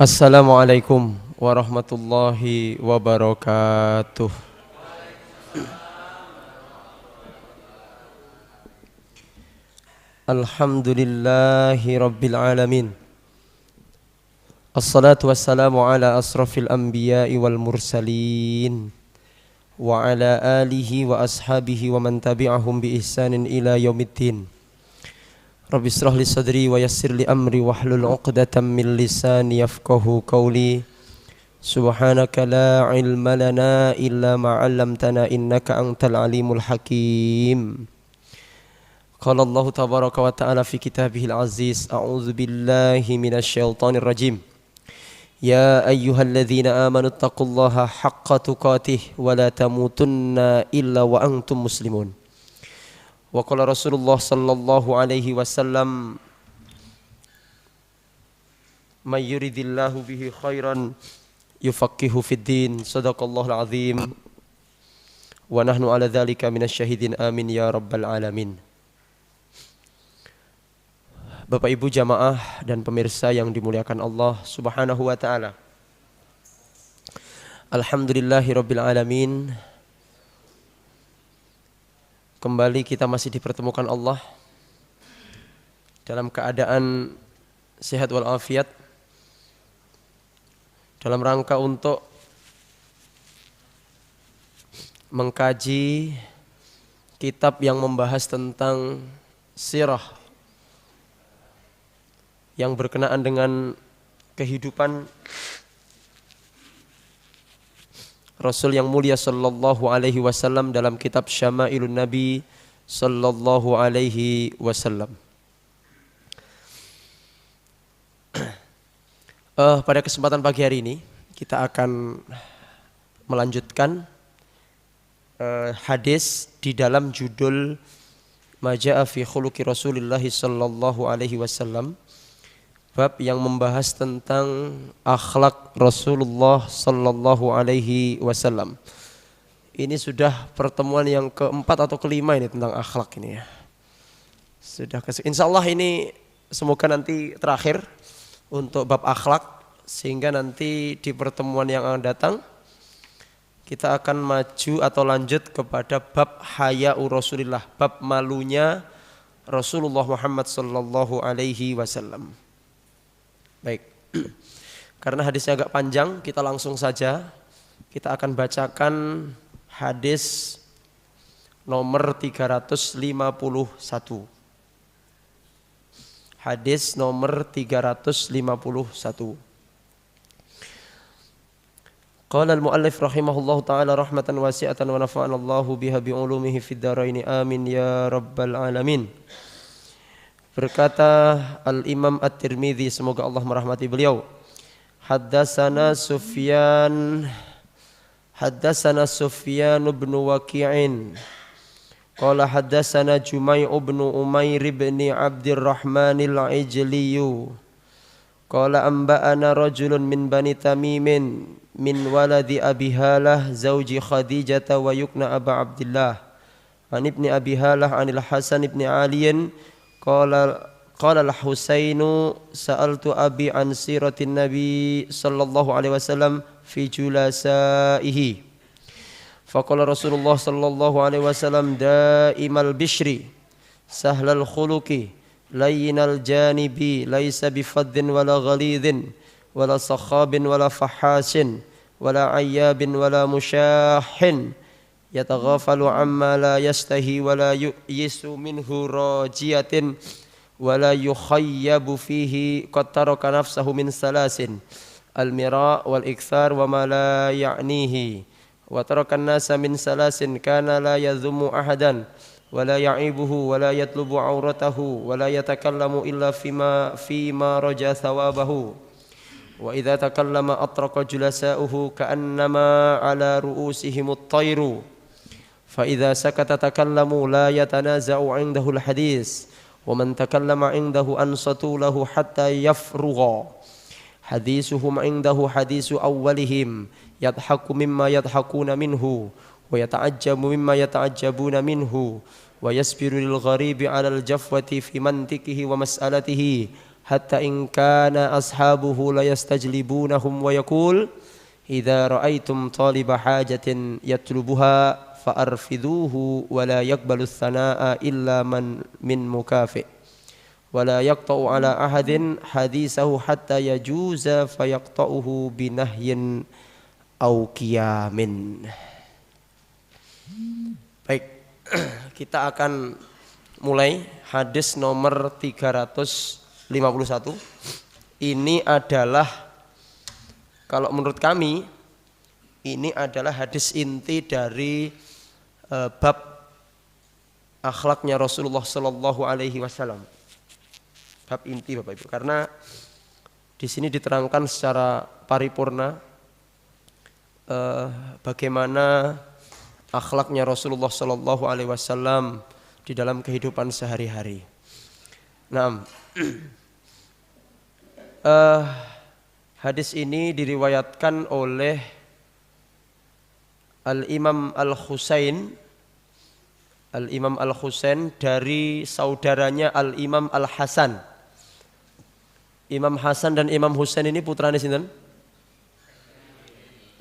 Assalamualaikum warahmatullahi wabarakatuh. Alhamdulillahi rabbil alamin. Assalatu wassalamu ala asrafil anbiya'i wal mursalin wa ala alihi wa ashabihi wa man tabi'ahum bi ihsanin ila yaumiddin. Rabbi israh li sadri wa yassir li amri wahlul 'uqdatam min lisani yafqahu qawli. Subhanaka la ilma lana illa ma 'allamtana innaka antal alimul hakim. Qala Allah tabaraka wa ta'ala fi kitabihil aziz, a'udzu billahi minasy syaithanir rajim. Ya ayyuhalladzina amanu taqullaha haqqa tuqatih wa la tamutunna illa wa antum muslimun. Wa qala Rasulullah sallallahu alaihi wasallam, may yuridillahu bihi khairan yufaqihu fid din. Shadaqallahul azim. Wa nahnu ala dzalika minasy syahidin, amin ya rabbal alamin. Bapak Ibu jamaah dan pemirsa yang dimuliakan Allah Subhanahu wa taala. Alhamdulillahirabbil alamin. Kembali kita masih dipertemukan Allah dalam keadaan sehat walafiat, dalam rangka untuk mengkaji kitab yang membahas tentang sirah yang berkenaan dengan kehidupan Rasul yang mulia sallallahu alaihi wasallam dalam kitab Syama'ilun Nabi sallallahu alaihi wasallam. Pada kesempatan pagi hari ini kita akan melanjutkan hadis di dalam judul Maja'a fi khuluqi Rasulillah sallallahu alaihi wasallam, bab yang membahas tentang akhlak Rasulullah sallallahu alaihi wasallam. Ini sudah pertemuan yang keempat atau kelima ini tentang akhlak ini ya. Insyaallah ini semoga nanti terakhir untuk bab akhlak, sehingga nanti di pertemuan yang akan datang kita akan maju atau lanjut kepada bab haya'u Rasulillah, bab malunya Rasulullah Muhammad sallallahu alaihi wasallam. Baik, karena hadisnya agak panjang, kita langsung saja. Kita akan bacakan hadis nomor 351. Hadis nomor 351. Qala al-muallif rahimahullahu ta'ala rahmatan wasi'atan wa nafa'ana Allahu biha bi'ulumihi fid dharain, amin ya rabbal alamin. Berkata Al-Imam At-Tirmidzi, semoga Allah merahmati beliau, Haddatsana Sufyan bin Waqi'in qala haddatsana Jumai' bin Umair bin Abdurrahman al-Ijli qala anba'ana rajulun min Bani Tamimin min waladi Abi Halah zauji Khadijah wa yukna Aba Abdillah an ibni Abi Halah anil Hasan ibn Ali qala al-Husainu sa'altu abi an siratin Nabi sallallahu alaihi wasallam fi julasaihi faqala Rasulullah sallallahu alaihi wasallam daimal bishri sahlal khuluqi layyinal janibi laysa bifaddin wala ghalidhin wala sakhabin wala fahasin wala ayyabin wala musyahin yataghafalu amma la yastahi wala yu'yisu minhu rajiyatin wala yukhayyabu fihi qad taraka nafsahu min salasin al-mira' wal ikthar wa ma la ya'nihi wa taraka an-nasa min salasin kana la yadhummu ahadan wala ya'ibuhu wala yatlubu auratahu wala yatakallamu illa fima raja thawabahu wa idza takallama atraqa julasa'uhu ka'annama ala ru'usihimut tayru fa idza sakata takallamu la yatanaza'u 'indahu al-hadis wa man takallama 'indahu ansatu lahu hatta yafrugha hadisuhum 'indahu hadisu awwalihim yadhaku mimma yadhakuna minhu wa yata'ajjabu mimma yata'ajjabuna minhu wa yasbiru lil gharibi 'ala al-jafwati fi mantiqihi wa mas'alatihi hatta in kana ashabuhu la yastajlibunahum wa yaqul idza ra'aitum taliba hajatin yatlubuha fa'arfiduhu wa la yaqbalu tsanaa illa man min mukafi wa la yaqta'u ala ahadin hadisahu hatta yajuza fayaqta'uhu binahyin aw qiyamin. Baik, kita akan mulai hadis nomor 351. Ini adalah, kalau menurut kami, ini adalah hadis inti dari bab akhlaknya Rasulullah Sallallahu Alaihi Wasallam. Bab inti Bapak Ibu, karena di sini diterangkan secara paripurna bagaimana akhlaknya Rasulullah Sallallahu Alaihi Wasallam di dalam kehidupan sehari-hari. Nah, hadis ini diriwayatkan oleh Al-Imam Al-Husain dari saudaranya Al-Imam Al-Hasan. Imam Hasan dan Imam Husain ini putrane sinten?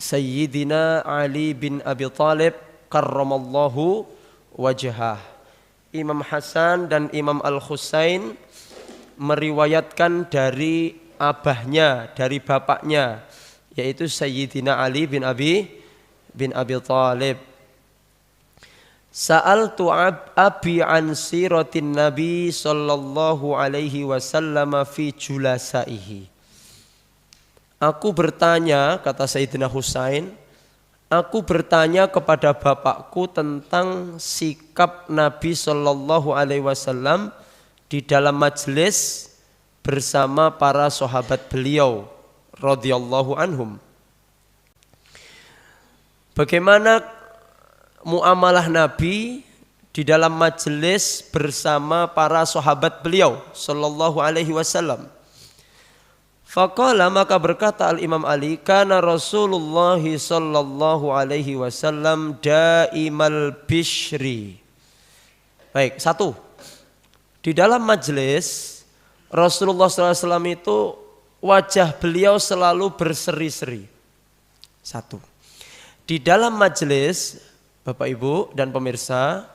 Sayyidina Ali bin Abi Thalib karramallahu wajhah. Imam Hasan dan Imam Al-Husain meriwayatkan dari abahnya, dari bapaknya, yaitu Sayyidina Ali bin Abi Thalib. Sa'altu abi an siratin Nabi sallallahu alaihi wasallam fi julasaihi. Aku bertanya, kata Sayyidina Husain, aku bertanya kepada bapakku tentang sikap Nabi sallallahu alaihi wasallam di dalam majelis bersama para sahabat beliau radhiyallahu anhum. Bagaimana muamalah Nabi di dalam majelis bersama para sahabat beliau sallallahu alaihi wasallam. Faqala, maka berkata Al-Imam Ali, kana Rasulullah sallallahu alaihi wasallam daimal bishri. Baik, satu. Di dalam majelis Rasulullah sallallahu alaihi wasallam itu wajah beliau selalu berseri-seri. Satu. Di dalam majelis Bapak Ibu dan pemirsa,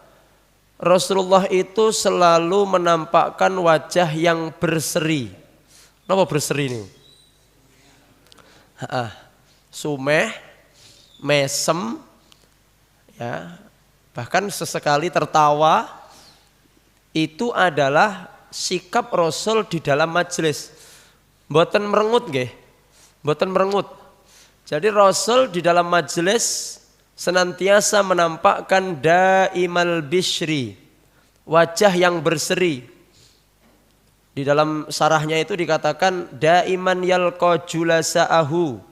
Rasulullah itu selalu menampakkan wajah yang berseri. Kenapa berseri ini? Sumeh, mesem, ya, bahkan sesekali tertawa. Itu adalah sikap Rasul di dalam majelis. Mboten merengut nggih, mboten merengut. Jadi Rasul di dalam majelis senantiasa menampakkan daimal bishri, wajah yang berseri. Di dalam sarahnya itu dikatakan daiman yalqa julasa'ahu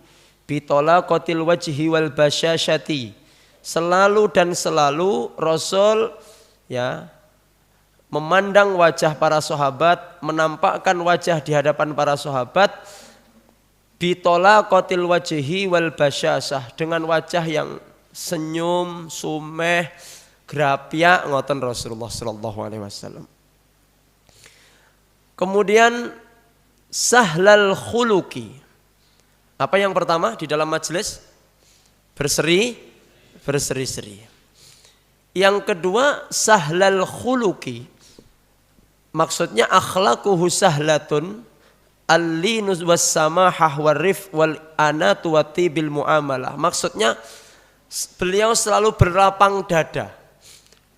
bitolaqatil wajhi wal basyashati. Selalu dan selalu Rasul ya memandang wajah para sahabat, menampakkan wajah di hadapan para sahabat bitolaqatil wajhi wal basyashah, dengan wajah yang senyum, sumeh, grapyak ngoten Rasulullah sallallahu alaihi wasallam. Kemudian sahlal khuluqi. Apa yang pertama di dalam majelis? Berseri-seri. Yang kedua sahlal khuluqi. Maksudnya akhlaquhu sahlatun al-linus was samahah warif wal anatu wa tibil muamalah. Maksudnya beliau selalu berlapang dada.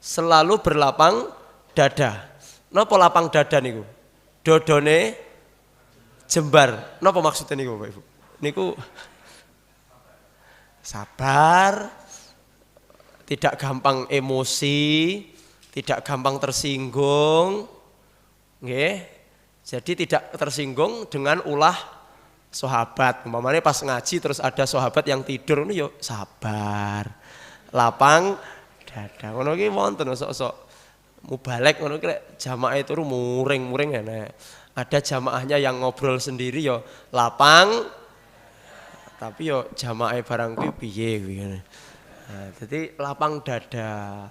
Selalu berlapang dada. Napa lapang dada niku? Dodone jembar. Napa maksudnya niku Bapak Ibu? Niku sabar, tidak gampang emosi, tidak gampang tersinggung. Nggih. Jadi tidak tersinggung dengan ulah sahabat. Umpamanya pas ngaji terus ada sahabat yang tidur ini yo sabar. Lapang dada. Ngono ki wonten sok-sok mubalek ngono ki jamaah itu muring-muring enak. Ada jamaahnya yang ngobrol sendiri yo lapang. Tapi yo jamaah barang kuwi piye kuwi. Nah, jadi lapang dada.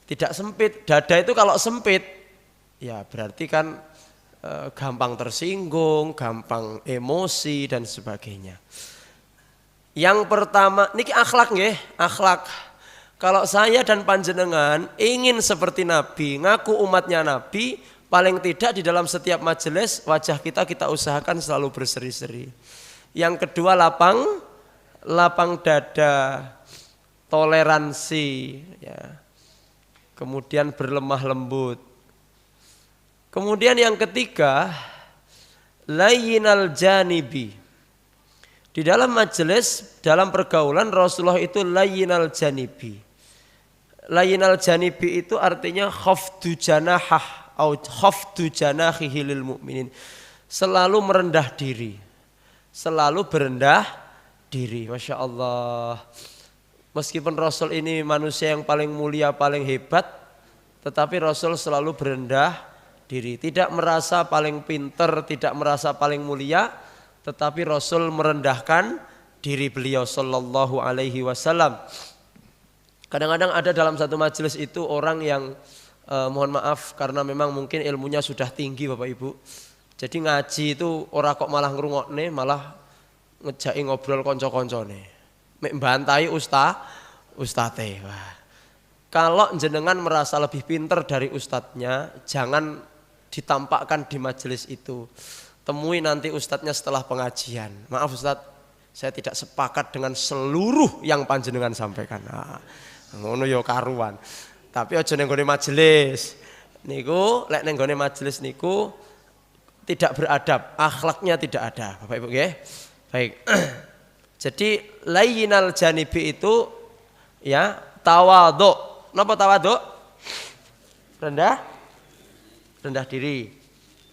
Tidak sempit. Dada itu kalau sempit ya berarti kan gampang tersinggung, gampang emosi dan sebagainya. Yang pertama niki akhlak nggih, akhlak. Kalau saya dan panjenengan ingin seperti Nabi, ngaku umatnya Nabi, paling tidak di dalam setiap majelis wajah kita usahakan selalu berseri-seri. Yang kedua lapang dada, toleransi, ya. Kemudian berlemah lembut. Kemudian yang ketiga, layyinal janibi. Di dalam majelis, dalam pergaulan Rasulullah itu layyinal janibi. Layyinal janibi itu artinya khafdu janahah au khafdu janahihi lil mu'minin. Selalu merendah diri. Selalu berendah diri. Masya Allah. Meskipun Rasul ini manusia yang paling mulia, paling hebat, tetapi Rasul selalu berendah diri, tidak merasa paling pinter, tidak merasa paling mulia, tetapi Rasul merendahkan diri beliau sallallahu alaihi wasallam. Kadang-kadang ada dalam satu majelis itu orang yang mohon maaf karena memang mungkin ilmunya sudah tinggi Bapak Ibu. Jadi ngaji itu ora kok malah ngrungokne, malah ngejaki ngobrol kanca-kancane. Mek mbantai ustate. Wah. Kalau jenengan merasa lebih pinter dari ustadznya, jangan ditampakkan di majelis itu. Temui nanti ustadznya setelah pengajian. Maaf ustadz, saya tidak sepakat dengan seluruh yang panjenengan sampaikan. Nah, ngono yo karuan. Tapi aja ning gone majelis. Niku lek ning gone majelis niku tidak beradab, akhlaknya tidak ada. Bapak Ibu nggih. Baik. Jadi layyinal janibi itu ya tawadhu. Napa tawadhu? Rendah diri.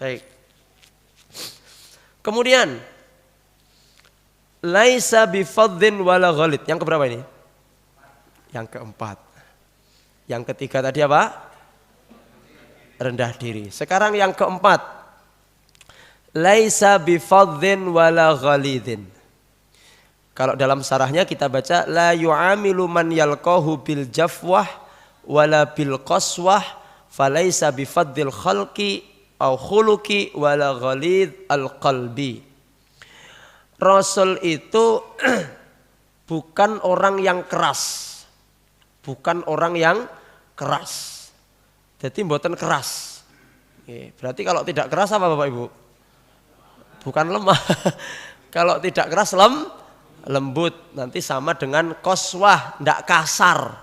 Baik. Kemudian laisa bifadhin wala ghalid. Yang keberapa ini? Yang keempat. Yang ketiga tadi apa? Rendah diri. Sekarang yang keempat. Laisa bifadhin wala ghalidin. Kalau dalam sarahnya kita baca la yu'amilu man yalqahu bil jafwah wala bil qaswah falaisa bifadhil khalqi au khuluqi wala ghalid al qalbi. Rasul itu bukan orang yang keras. Bukan orang yang keras. Jadi mboten keras. Berarti kalau tidak keras apa Bapak Ibu? Bukan lemah. Kalau tidak keras lembut. Nanti sama dengan qaswah, ndak kasar.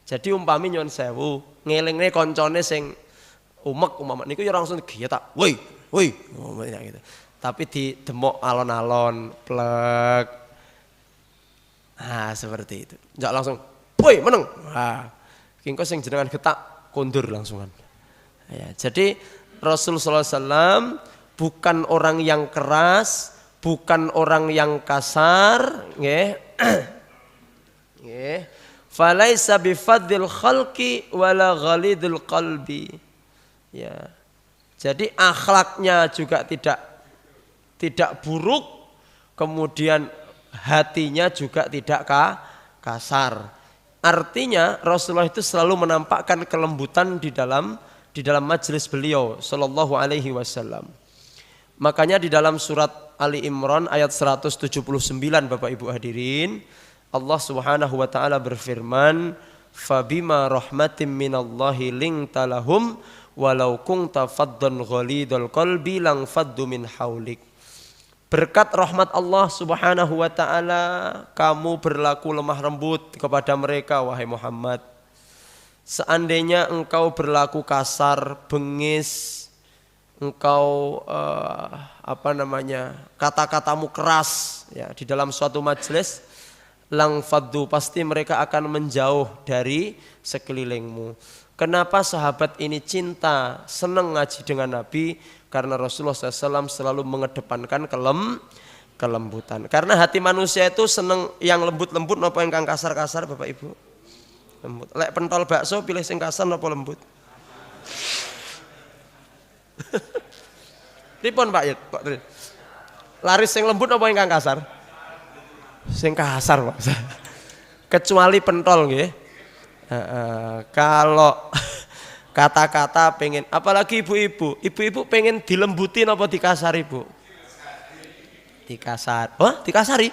Jadi umpami nyuwun sewu, ngelingne koncone sing umek umpama niku ya langsung tak, woi gitu. Tapi di demok alon-alon, plek. Nah, seperti itu. Enggak langsung, woi meneng. Nah, kengko sing jenengan getak kondur langsungan. Ya, jadi Rasul sallallahu alaihi wasallam bukan orang yang keras, bukan orang yang kasar, nggih. Nggih. Falaisa bifadhil khalqi wala ghalidil qalbi. Ya. Jadi akhlaknya juga tidak buruk, kemudian hatinya juga tidak kasar. Artinya Rasulullah itu selalu menampakkan kelembutan di dalam majelis beliau sallallahu alaihi wasallam. Makanya di dalam surat Ali Imran ayat 179 Bapak Ibu hadirin, Allah Subhanahu wa taala berfirman, "Fabima rahmatin minallahi linta lahum walau kunta faddan ghalidul qalbi lang faddu min haulik." Berkat rahmat Allah Subhanahu wa taala, kamu berlaku lemah lembut kepada mereka wahai Muhammad. Seandainya engkau berlaku kasar, bengis, engkau kata-katamu keras ya di dalam suatu majelis, lang faddu, pasti mereka akan menjauh dari sekelilingmu. Kenapa sahabat ini cinta, senang ngaji dengan Nabi? Karena Rasulullah SAW selalu mengedepankan kelembutan. Karena hati manusia itu senang yang lembut-lembut napa yang kasar-kasar Bapak Ibu? Lembut. Lek pentol bakso pilih sing kasar napa lembut? Pripun Pak Yud? Laris sing lembut napa ingkang kasar? Sing kasar Pak. Kecuali pentol nggih. Kata-kata pengen, apalagi ibu-ibu. Ibu-ibu pengen dilembutin apa dikasari, Bu? Dikasar. Oh, dikasari?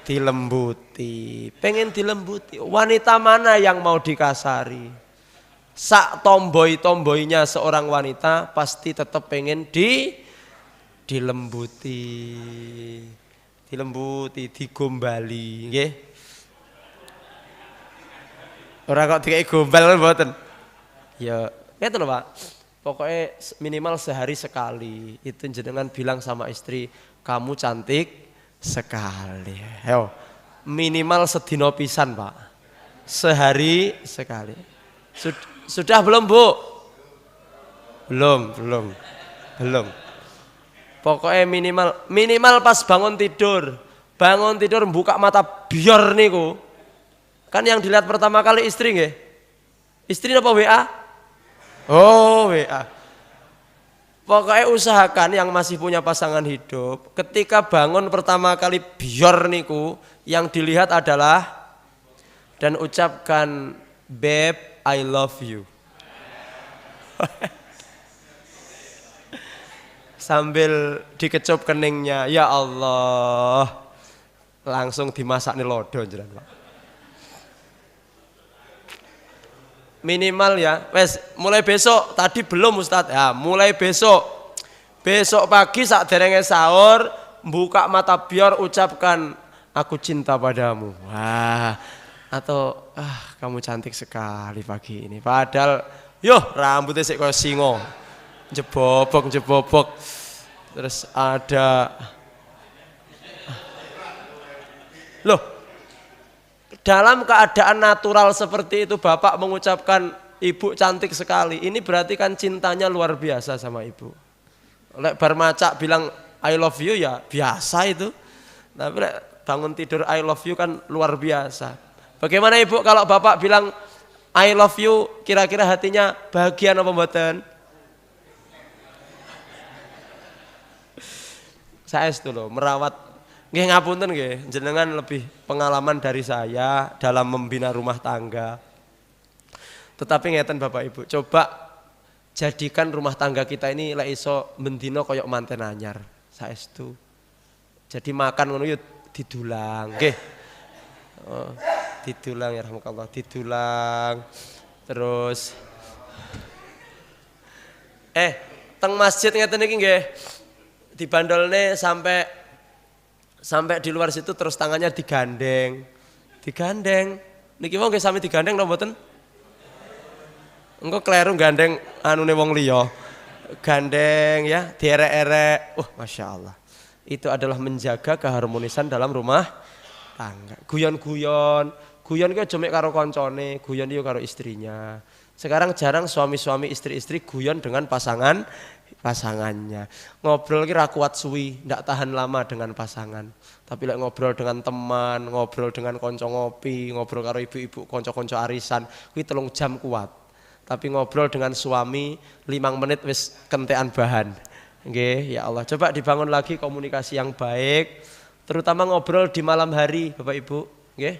Dilembuti. Pengen dilembuti. Wanita mana yang mau dikasari? Sak tomboy-tomboynya seorang wanita pasti tetap pengen dilembuti. Dilembuti, digombali, nggih. Ora kok dikai gombal mboten. Ya, gitu loh Pak. Pokoknya minimal sehari sekali. Itu jenengan bilang sama istri, kamu cantik sekali. Yo, minimal sedino pisan Pak. Sehari sekali. Sudah belum Bu? Belum. Pokoknya minimal pas bangun tidur. Bangun tidur buka mata biar niku. Kan yang dilihat pertama kali istri nggih? Istri apa WA? Oh, WA. Pokoknya usahakan yang masih punya pasangan hidup, ketika bangun pertama kali biar niku, yang dilihat adalah dan ucapkan, "Babe, I love you." Sambil dikecup keningnya, ya Allah, langsung dimasak nih lodo jenengan Pak. Minimal ya, wes mulai besok, tadi belum Ustadz, ya mulai besok pagi saat derenge sahur, buka mata biar ucapkan, aku cinta padamu. Wah, atau kamu cantik sekali pagi ini. Padahal, rambutnya sik koyo singo, jebobok, terus ada, loh. Dalam keadaan natural seperti itu Bapak mengucapkan ibu cantik sekali. Ini berarti kan cintanya luar biasa sama ibu. Lek bar macak bilang I love you ya biasa itu. Tapi lek bangun tidur I love you kan luar biasa. Bagaimana ibu kalau Bapak bilang I love you, kira-kira hatinya bahagia apa mboten? Saya itu loh merawat. Nggih ngapunten nggih, jenengan lebih pengalaman dari saya dalam membina rumah tangga. Tetapi ngeten Bapak Ibu, coba jadikan rumah tangga kita ini lek iso mendino koyok manten anyar. Saestu. Jadi makan ngono yo didulang, nggih. Oh, didulang ya rahmatullah, didulang. Terus teng masjid ngeten iki nggih. Dibandolne sampai di luar situ terus tangannya digandeng. Niki wong nggih sami digandeng napa mboten? Engko kleru gandeng anune wong liya. Gandeng ya, dierek-erek. Masya Allah. Itu adalah menjaga keharmonisan dalam rumah tangga. Guyon ki aja mek karo koncone, guyon yo karo istrinya. Sekarang jarang suami-suami istri-istri guyon dengan pasangannya. Ngobrol kira kuat suwi, ndak tahan lama dengan pasangan. Tapi lek ngobrol dengan teman, ngobrol dengan konco ngopi, ngobrol karo ibu-ibu, konco-konco arisan, kuwi 3 jam kuat. Tapi ngobrol dengan suami 5 menit wis kentekan bahan. Nggih, ya Allah. Coba dibangun lagi komunikasi yang baik, terutama ngobrol di malam hari, Bapak Ibu, nggih.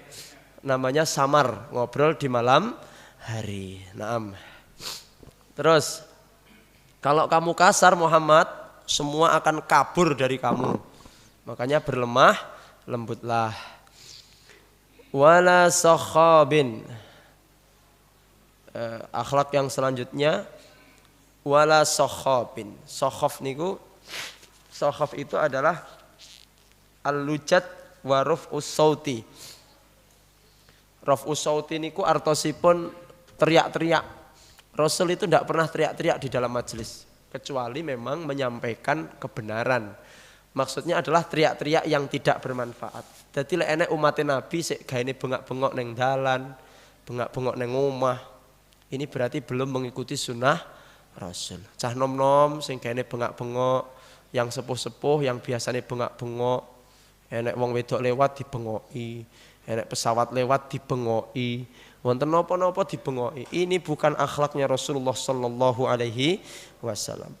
Namanya samar, ngobrol di malam hari. Naam. Terus kalau kamu kasar Muhammad, semua akan kabur dari kamu. Makanya berlemah lembutlah. Wala sakhabin. Akhlak yang selanjutnya wala sakhabin. Sakhaf niku, sakhaf itu adalah al-lujat wa raf'us sauti. Raf'us sauti niku artosipun teriak-teriak. Rasul itu tidak pernah teriak-teriak di dalam majelis, kecuali memang menyampaikan kebenaran. Maksudnya adalah teriak-teriak yang tidak bermanfaat. Jadi lek enek umat Nabi sik gaene bengak-bengok neng dalan, bengak-bengok neng omah. Ini berarti belum mengikuti sunnah Rasul. Cah nom-nom sing gaene bengak-bengok, yang sepuh-sepuh yang biasanya bengak-bengok, enek wong wedok lewat dibengoki, enek pesawat lewat dibengoki. Wonten napa-napa dibengoki. Ini bukan akhlaknya Rasulullah sallallahu alaihi wasallam.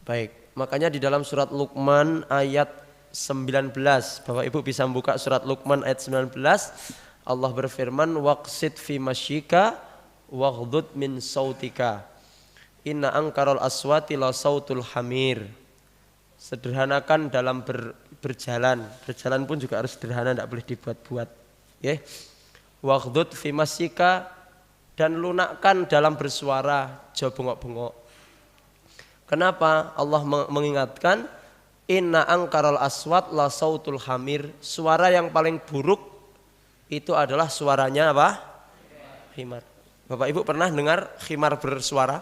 Baik, makanya di dalam surat Luqman ayat 19, Bapak Ibu bisa membuka surat Luqman ayat 19, Allah berfirman waqsid fi masyika waghdud min sautika inna angkarul aswati la sautul hamir. Sederhanakan dalam berjalan pun juga harus sederhana, tidak boleh dibuat-buat. Ya. Waghdud fi masyika, dan lunakkan dalam bersuara, jauh bengok-bengok. Kenapa Allah mengingatkan inna angkarul aswat la sautul hamir? Suara yang paling buruk itu adalah suaranya apa? Khimar. Bapak Ibu pernah dengar khimar bersuara?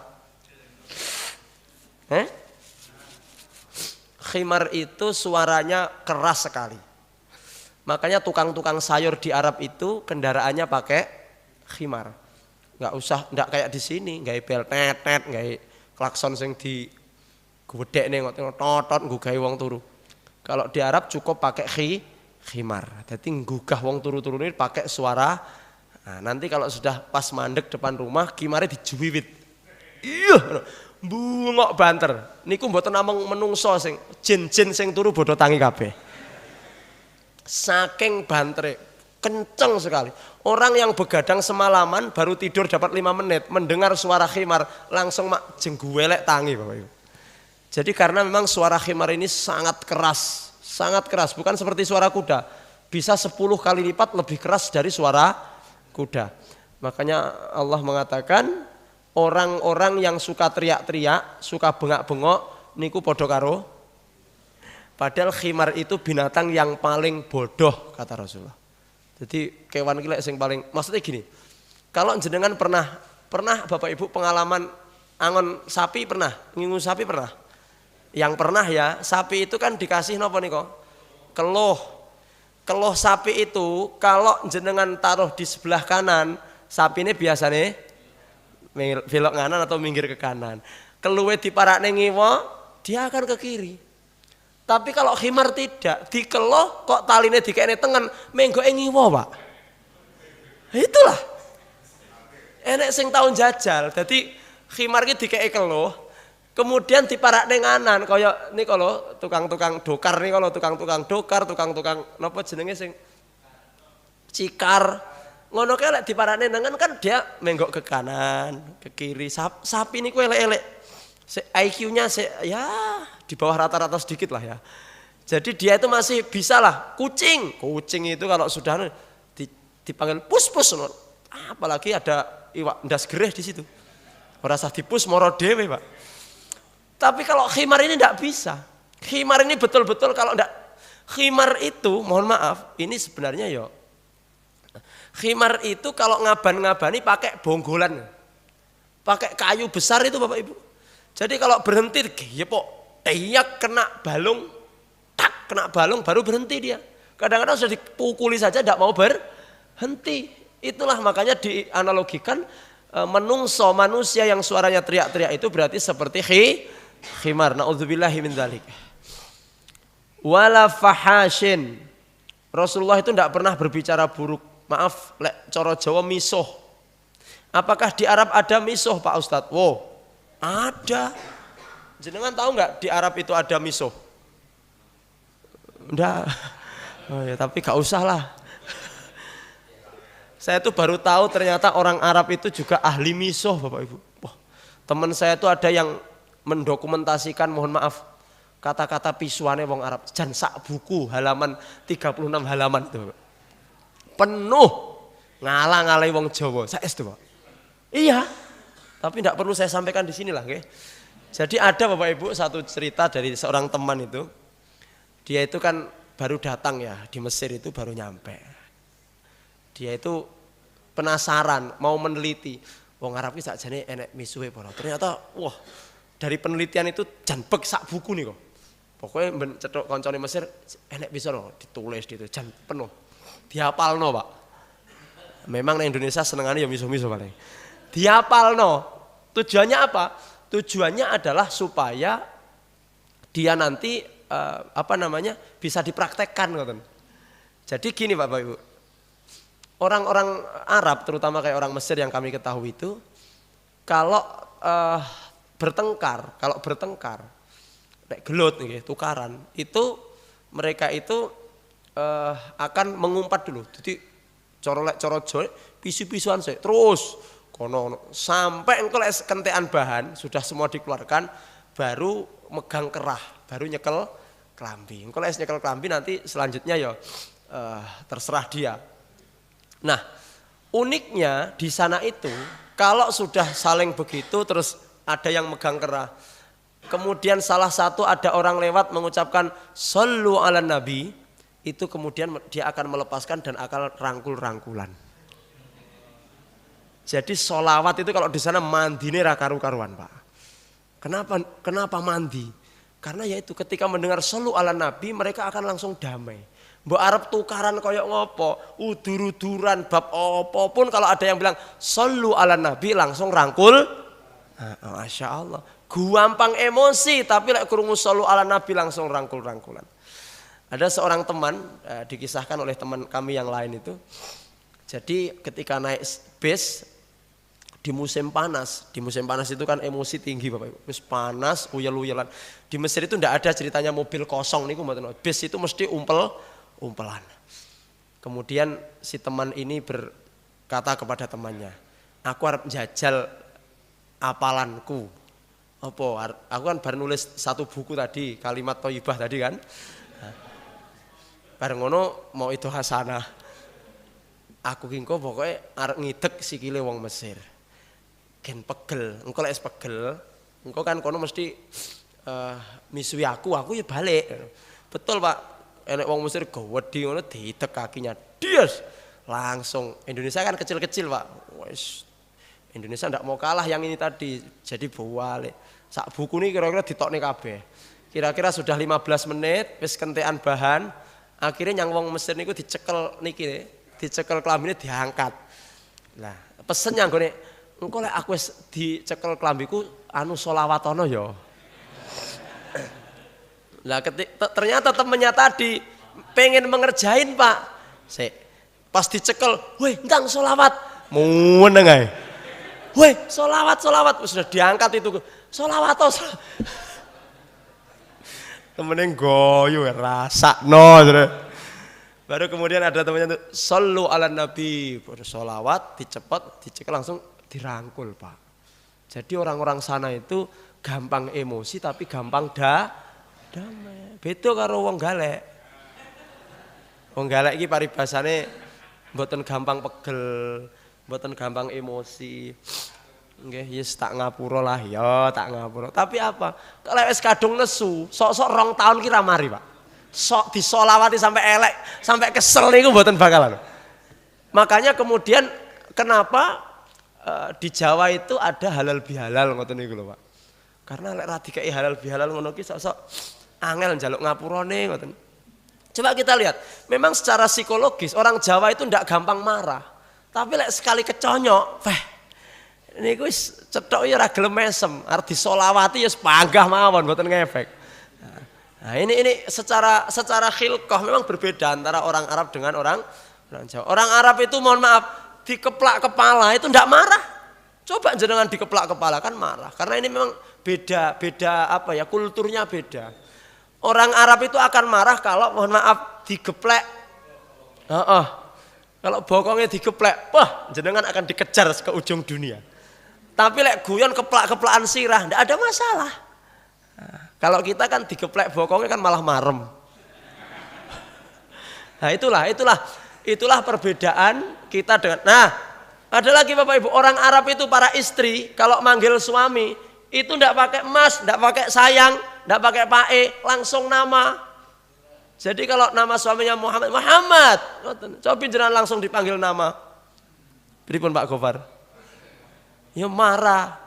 Khimar itu suaranya keras sekali. Makanya tukang-tukang sayur di Arab itu kendaraannya pakai khimar. Enggak kayak di sini, gawe bel tet, gawe klakson sing di gedek ning totot nggo gawe wong turu. Kalau di Arab cukup pakai khimar. Jadi nggugah wong turu-turune pakai suara. Nah, nanti kalau sudah pas mandek depan rumah, khimarnya dijuwiwit. Iya, bungok banter. Niku mboten namung menungso sing jin-jin sing turu bodho tangi kabeh. Saking bantere, kenceng sekali. Orang yang begadang semalaman baru tidur dapat 5 menit, mendengar suara khimar langsung jengguelek tangi, Bapak Ibu. Jadi karena memang suara khimar ini sangat keras, bukan seperti suara kuda. Bisa 10 kali lipat lebih keras dari suara kuda. Makanya Allah mengatakan orang-orang yang suka teriak-teriak, suka bengak-bengok niku padha karo, padahal khimar itu binatang yang paling bodoh kata Rasulullah. Jadi kewan kilek sing paling, maksudnya gini, kalau jenengan pernah Bapak Ibu pengalaman angon sapi pernah, ngingu sapi pernah? Yang pernah ya, sapi itu kan dikasih napa niko? Keluh sapi itu kalau jenengan taruh di sebelah kanan, sapi ini biasanya belok kanan atau minggir ke kanan. Keluwe diparakne ngiwa, dia akan ke kiri. Tapi kalau khimar tidak, dikeloh kok taline dikene tengen, menggoke ngiwa, Pak. Itulah. Enek sing tahun jajal, jadi khimar iki dikeke keloh, kemudian diparakne nganan kaya nika lho tukang-tukang dokar nika lho tukang-tukang dokar, tukang-tukang napa jenenge sing cikar. Ngono kae lek diparakne nengen kan dia menggok ke kanan, ke kiri. Sapi niku elek-elek. IQ-nya ya di bawah rata-rata sedikit lah ya. Jadi dia itu masih bisa lah. Kucing itu kalau sudah dipanggil pus, apalagi ada iwak ndas gereh di situ. Ora usah dipus moro dhewe, Pak. Tapi kalau khimar ini tidak bisa. Khimar ini betul-betul kalau tidak, khimar itu mohon maaf, ini sebenarnya ya. Khimar itu kalau ngaban-ngabani pakai bonggolan. Pakai kayu besar itu Bapak Ibu. Jadi kalau berhenti gepok, teriak kena balung, tak kena balung baru berhenti dia. Kadang-kadang sudah dipukuli saja tidak mau berhenti. Itulah makanya dianalogikan menungso manusia yang suaranya teriak-teriak itu berarti seperti khimar. Na'udzubillahi min dzalik. Wala fahashin. Rasulullah itu tidak pernah berbicara buruk. Maaf, lek cara Jawa misuh. Apakah di Arab ada misuh, Pak Ustadz? Wow, ada. Jenengan tahu nggak di Arab itu ada misuh? Enggak. Oh ya, tapi gak usah lah. Saya tuh baru tahu ternyata orang Arab itu juga ahli misuh, Bapak Ibu. Wah, teman saya tuh ada yang mendokumentasikan, mohon maaf, kata-kata pisuane wong Arab. Jan sak buku halaman 36 halaman itu. Penuh ngalah-ngalai wong Jawa. Saya itu, Pak. Iya. Tapi tidak perlu saya sampaikan di sini lah, nggih. Jadi ada Bapak Ibu satu cerita dari seorang teman itu. Dia itu kan baru datang ya di Mesir itu baru nyampe. Dia itu penasaran, mau meneliti. Wong Arab iki sakjane enek misuhe apa. Ternyata wah, dari penelitian itu jan bek sak buku nih kok. Pokoknya cetok koncone Mesir enek bisa loh ditulis gitu jan penuh. Dihafalno, Pak. Memang di Indonesia senengane ya misuh-misuh paling. Dihafalno. Tujuannya apa? Tujuannya adalah supaya dia nanti bisa dipraktekkan ngoten. Jadi gini Bapak Ibu. Orang-orang Arab terutama kayak orang Mesir yang kami ketahui itu kalau bertengkar kayak gelut nih, tukaran, itu mereka itu akan mengumpat dulu. Jadi coro Jawa pisu-pisuan sih, terus kono sampai engko lek kentekan bahan sudah semua dikeluarkan baru megang kerah, baru nyekel klambi. Engko lek nyekel klambi nanti selanjutnya ya terserah dia. Nah, uniknya di sana itu kalau sudah saling begitu terus ada yang megang kerah. Kemudian salah satu ada orang lewat mengucapkan shollu ala nabi, itu kemudian dia akan melepaskan dan akan rangkul-rangkulan. Jadi sholawat itu kalau di sana mandine ra karu-karuan, Pak. Kenapa mandi? Karena yaitu ketika mendengar shollu ala nabi mereka akan langsung damai. Mbok arep tukaran koyok ngopo, udur-uduran bab opo pun kalau ada yang bilang shollu ala nabi langsung rangkul. Masya Allah, gampang emosi tapi lek krungu shollu ala nabi langsung rangkul-rangkulan. Ada seorang teman dikisahkan oleh teman kami yang lain itu. Jadi ketika naik bis di musim panas itu kan emosi tinggi Bapak Ibu. Wis panas, uyel-uyelan. Di Mesir itu enggak ada ceritanya mobil kosong niku mboten. Bis itu mesti umpelan. Kemudian si teman ini berkata kepada temannya, "Aku harap jajal apalanku." Apa? Aku kan baru nulis satu buku tadi, kalimat thayyibah tadi kan. Bareng ngono mau itu hasanah. Aku ki engko pokoke arep ngidek sikile wong Mesir. Gen pegel, engko lek pegel, engko kan kono mesti misuwi aku ya balik. Betul Pak, enek wong Mesir gawedi ngono diidek kakinya. Dies. Langsung Indonesia kan kecil-kecil Pak. Wes Indonesia ndak mau kalah yang ini tadi. Jadi balik. Sak buku ini kira-kira ditokne kabeh. Kira-kira sudah 15 menit wis kentekan bahan. Akhirnya yang wong Mesir niku dicekel niki, dicekel klambine diangkat. Lah, pesen yang nggone engko lek aku wis dicekel klambiku anu sholawatono ya. Lah ternyata temennya tadi pengen mengerjain Pak. Pas dicekel, "Weh, ndang sholawat." Meneng ae. "Weh, sholawat." Sudah diangkat itu. Sholawat to. Temennya goyo rasakno. Baru kemudian ada temannya tuh shollu ala nabi, baru sholawat dicepot, dicekel langsung dirangkul Pak. Jadi orang-orang sana itu gampang emosi tapi gampang damai. Beda karo wong galek. Wong galek iki paribasane mboten gampang pegel, mboten gampang emosi. Nggih, yes tak ngapura lah, ya tak ngapura. Tapi apa? Kalau wis kadung nesu, sok-sok 2 tahun ki ra mari, Pak. Sok disolawati sampai elek, sampai kesel niku mboten bakalan. Makanya kemudian kenapa di Jawa itu ada halal bihalal ngoten niku lho, Pak. Karena lek ra dikai halal bihalal ngono ki sok-sok angel njaluk ngapurane ngoten. Coba kita lihat, memang secara psikologis orang Jawa itu ndak gampang marah. Tapi lek sekali keconyok, niku wis cetok ya ora gelem mesem, arep disolawati ya panggah mawon mboten ngefek. Nah, ini secara khilqah memang berbeda antara orang Arab dengan orang Jawa. Orang Arab itu mohon maaf dikeplak kepala itu ndak marah. Coba jenengan dikeplak kepala kan marah. Karena ini memang beda apa ya, kulturnya beda. Orang Arab itu akan marah kalau mohon maaf digeplek. Kalau bokongnya digeplek, wah jenengan akan dikejar ke ujung dunia. Tapi lek guyon keplak-keplakan sirah ndak ada masalah. Kalau kita kan digeplek bokongnya kan malah marem. Nah itulah perbedaan kita dengan. Nah, ada lagi Bapak Ibu, orang Arab itu para istri kalau manggil suami itu ndak pakai mas, ndak pakai sayang, ndak pakai pae, langsung nama. Jadi kalau nama suaminya Muhammad, coba jenengan langsung dipanggil nama. Pripun Pak Gofar? Ya marah.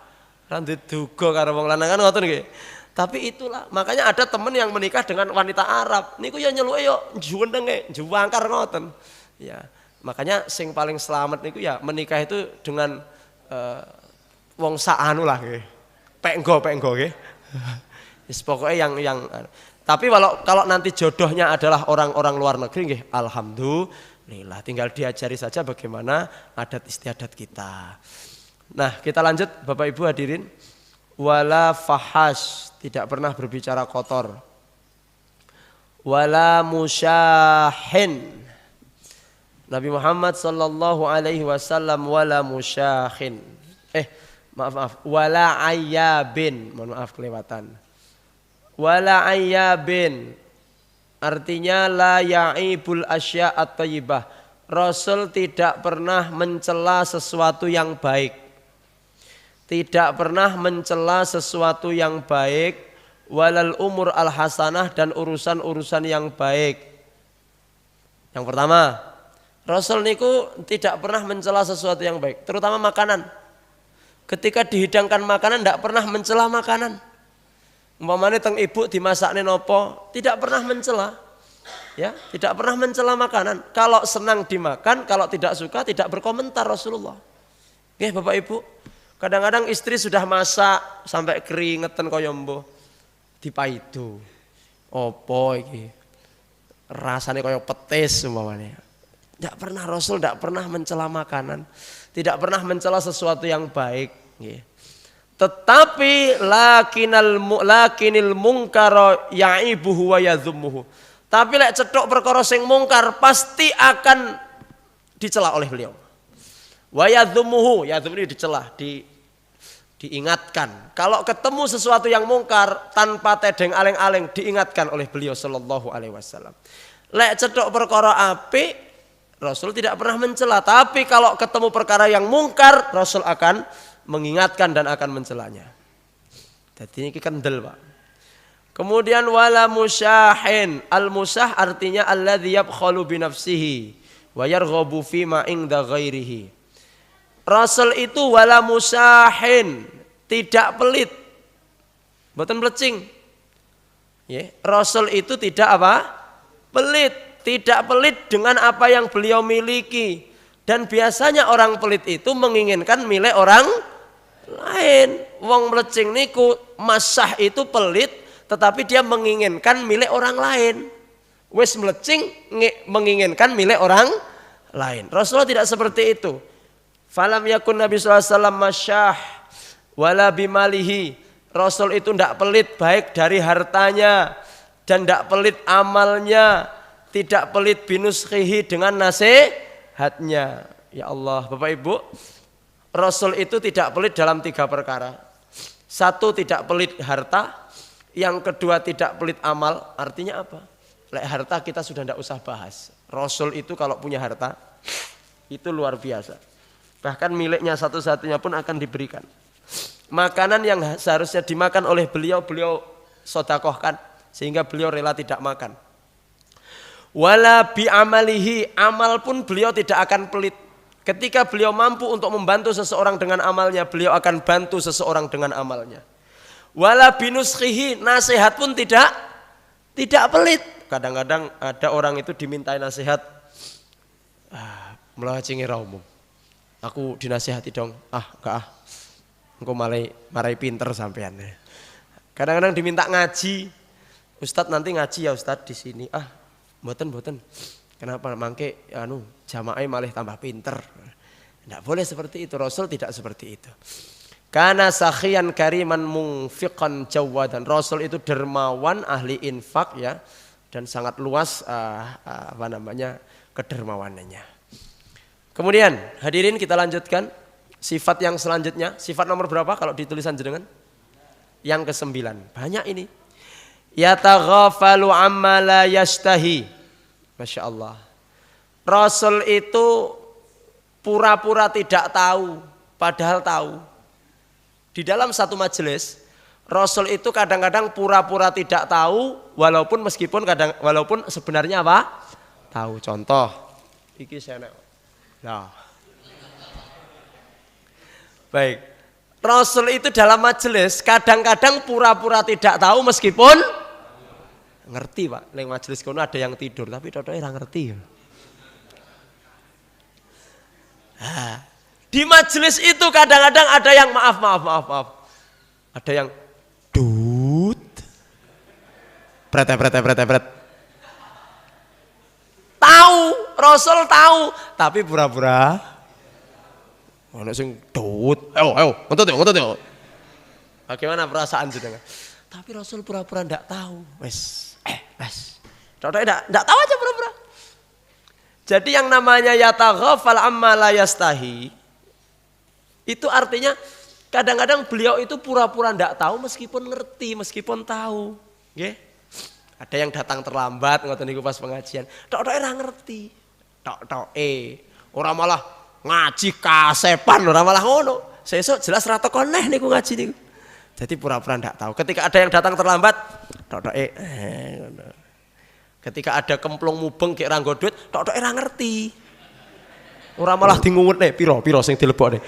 Kan diduga karo wong lanang kan ngoten nggih. Tapi itulah, makanya ada teman yang menikah dengan wanita Arab. Niku ya nyeluke yo juwenenge, juwangkar ngoten. Ya, makanya sing paling selamat niku ya menikah itu dengan wong sak anu lah nggih. Penggo nggih. Wis pokoke yang tapi kalau nanti jodohnya adalah orang-orang luar negeri nggih, alhamdulillah tinggal diajari saja bagaimana adat istiadat kita. Nah, kita lanjut Bapak Ibu hadirin. Wala fahash, tidak pernah berbicara kotor. Wala musyahin. Nabi Muhammad sallallahu alaihi wasallam wala musyahin. Maaf. Wala ayyabin. Mohon maaf kelewatan. Wala ayyabin. Artinya la ya'ibul asya at-thayyibah. Rasul tidak pernah mencela sesuatu yang baik. Tidak pernah mencela sesuatu yang baik. Walal umur al-hasanah dan urusan-urusan yang baik. Yang pertama, Rasul niku tidak pernah mencela sesuatu yang baik, terutama makanan. Ketika dihidangkan makanan tidak pernah mencela makanan. Umpamane teng ibu dimasakne nopo, tidak pernah mencela. Ya, tidak pernah mencela makanan. Kalau senang dimakan, kalau tidak suka tidak berkomentar Rasulullah. Nggih Bapak Ibu, kadang-kadang istri sudah masak sampai keringetan kaya mbuh dipaidu. Opo iki? Rasane kaya petis umpamane. Tidak pernah Rasul tidak pernah mencela makanan, tidak pernah mencela sesuatu yang baik. Nggih. Tetapi lakinil munkara ya'ibuhu wa yadhummuhu. Tapi lek cetok perkara sing mungkar pasti akan dicela oleh beliau. Wa yadhummuhu, yadhum ini dicela, diingatkan. Kalau ketemu sesuatu yang mungkar tanpa tedeng aleng-aleng diingatkan oleh beliau sallallahu alaihi wasallam. Lek cetok perkara apik Rasul tidak pernah mencela, tapi kalau ketemu perkara yang mungkar Rasul akan mengingatkan dan akan mencelanya. Jadi ini kendel, Pak. Kemudian wala musyahin. Al-musyah artinya alladzi yabkhalu bi nafsihi wa yarghabu fi ma inda ghairihi. Rasul itu wala musyahin, tidak pelit. Mboten plecing. Ya, Rasul itu tidak apa? Pelit, tidak pelit dengan apa yang beliau miliki. Dan biasanya orang pelit itu menginginkan milik orang lain. Wong mlecing niku masah itu pelit, tetapi dia menginginkan milik orang lain. Wis melecing menginginkan milik orang lain. Rasulullah tidak seperti itu. Falam yakun Nabi SAW masyah wala bimalihi. Rasul itu tidak pelit baik dari hartanya dan tidak pelit amalnya, tidak pelit binuskhihi dengan nasihatnya. Ya Allah, Bapak Ibu, Rasul itu tidak pelit dalam 3 perkara. 1, tidak pelit harta. Yang kedua, tidak pelit amal. Artinya apa? Lek harta kita sudah tidak usah bahas. Rasul itu kalau punya harta itu luar biasa. Bahkan miliknya satu-satunya pun akan diberikan. Makanan yang seharusnya dimakan oleh beliau sedekahkan sehingga beliau rela tidak makan. Wala bi amalihi, amal pun beliau tidak akan pelit. Ketika beliau mampu untuk membantu seseorang dengan amalnya, beliau akan bantu seseorang dengan amalnya. Wala binuskhihi, nasihat pun tidak pelit. Kadang-kadang ada orang itu dimintai nasihat, melawacingi raumum. Aku dinasihati dong. Enggak. Engkau marai pinter sampean. Kadang-kadang diminta ngaji. Ustadz nanti ngaji ya Ustadz di sini. Mboten. Kenapa mangke jamaah malah tambah pinter. Tidak boleh seperti itu. Rasul tidak seperti itu. Kana sakhiyan kariman mungfiqan jawadan. Rasul itu dermawan, ahli infak ya, dan sangat luas kedermawanannya. Kemudian hadirin kita lanjutkan sifat yang selanjutnya. Sifat nomor berapa kalau di tulisan jenengan? Yang ke-9. Banyak ini. Yataghafalu amma la yastahi. Masya Allah. Rasul itu pura-pura tidak tahu, padahal tahu. Di dalam satu majelis, Rasul itu kadang-kadang pura-pura tidak tahu, walaupun sebenarnya apa? Tahu. Contoh, iki saya nah. Baik. Rasul itu dalam majelis kadang-kadang pura-pura tidak tahu meskipun ngerti, Pak. Ning majelis kono ada yang tidur, tapi totoke ora ngerti. Di majelis itu kadang-kadang ada yang maaf. Ada yang dut. Pret. Tahu, Rasul tahu, tapi pura-pura. Ono sing dut. Ayo, ngotot yo. Bagaimana perasaan jenengan? Tapi Rasul pura-pura enggak tahu. Wes. Contohnya enggak tahu aja pura-pura. Jadi yang namanya yataghafal amma la yastahi Itu artinya kadang-kadang beliau itu pura-pura ndak tahu meskipun ngerti, meskipun tahu. Nggih. Ada yang datang terlambat ngoten niku pas pengajian. Tok-tok ora ngerti. Tok-toke ora malah ngaji kasepan, ora malah ngono. Sesuk jelas ra teko neh niku ngaji niku. Jadi pura-pura ndak tahu. Ketika ada yang datang terlambat, tok-toke ngono. Ketika ada kemplung mubeng kek ra nggo duit, tok-toke ra ngerti. Ora malah dinguwetne pira sing dilebokne.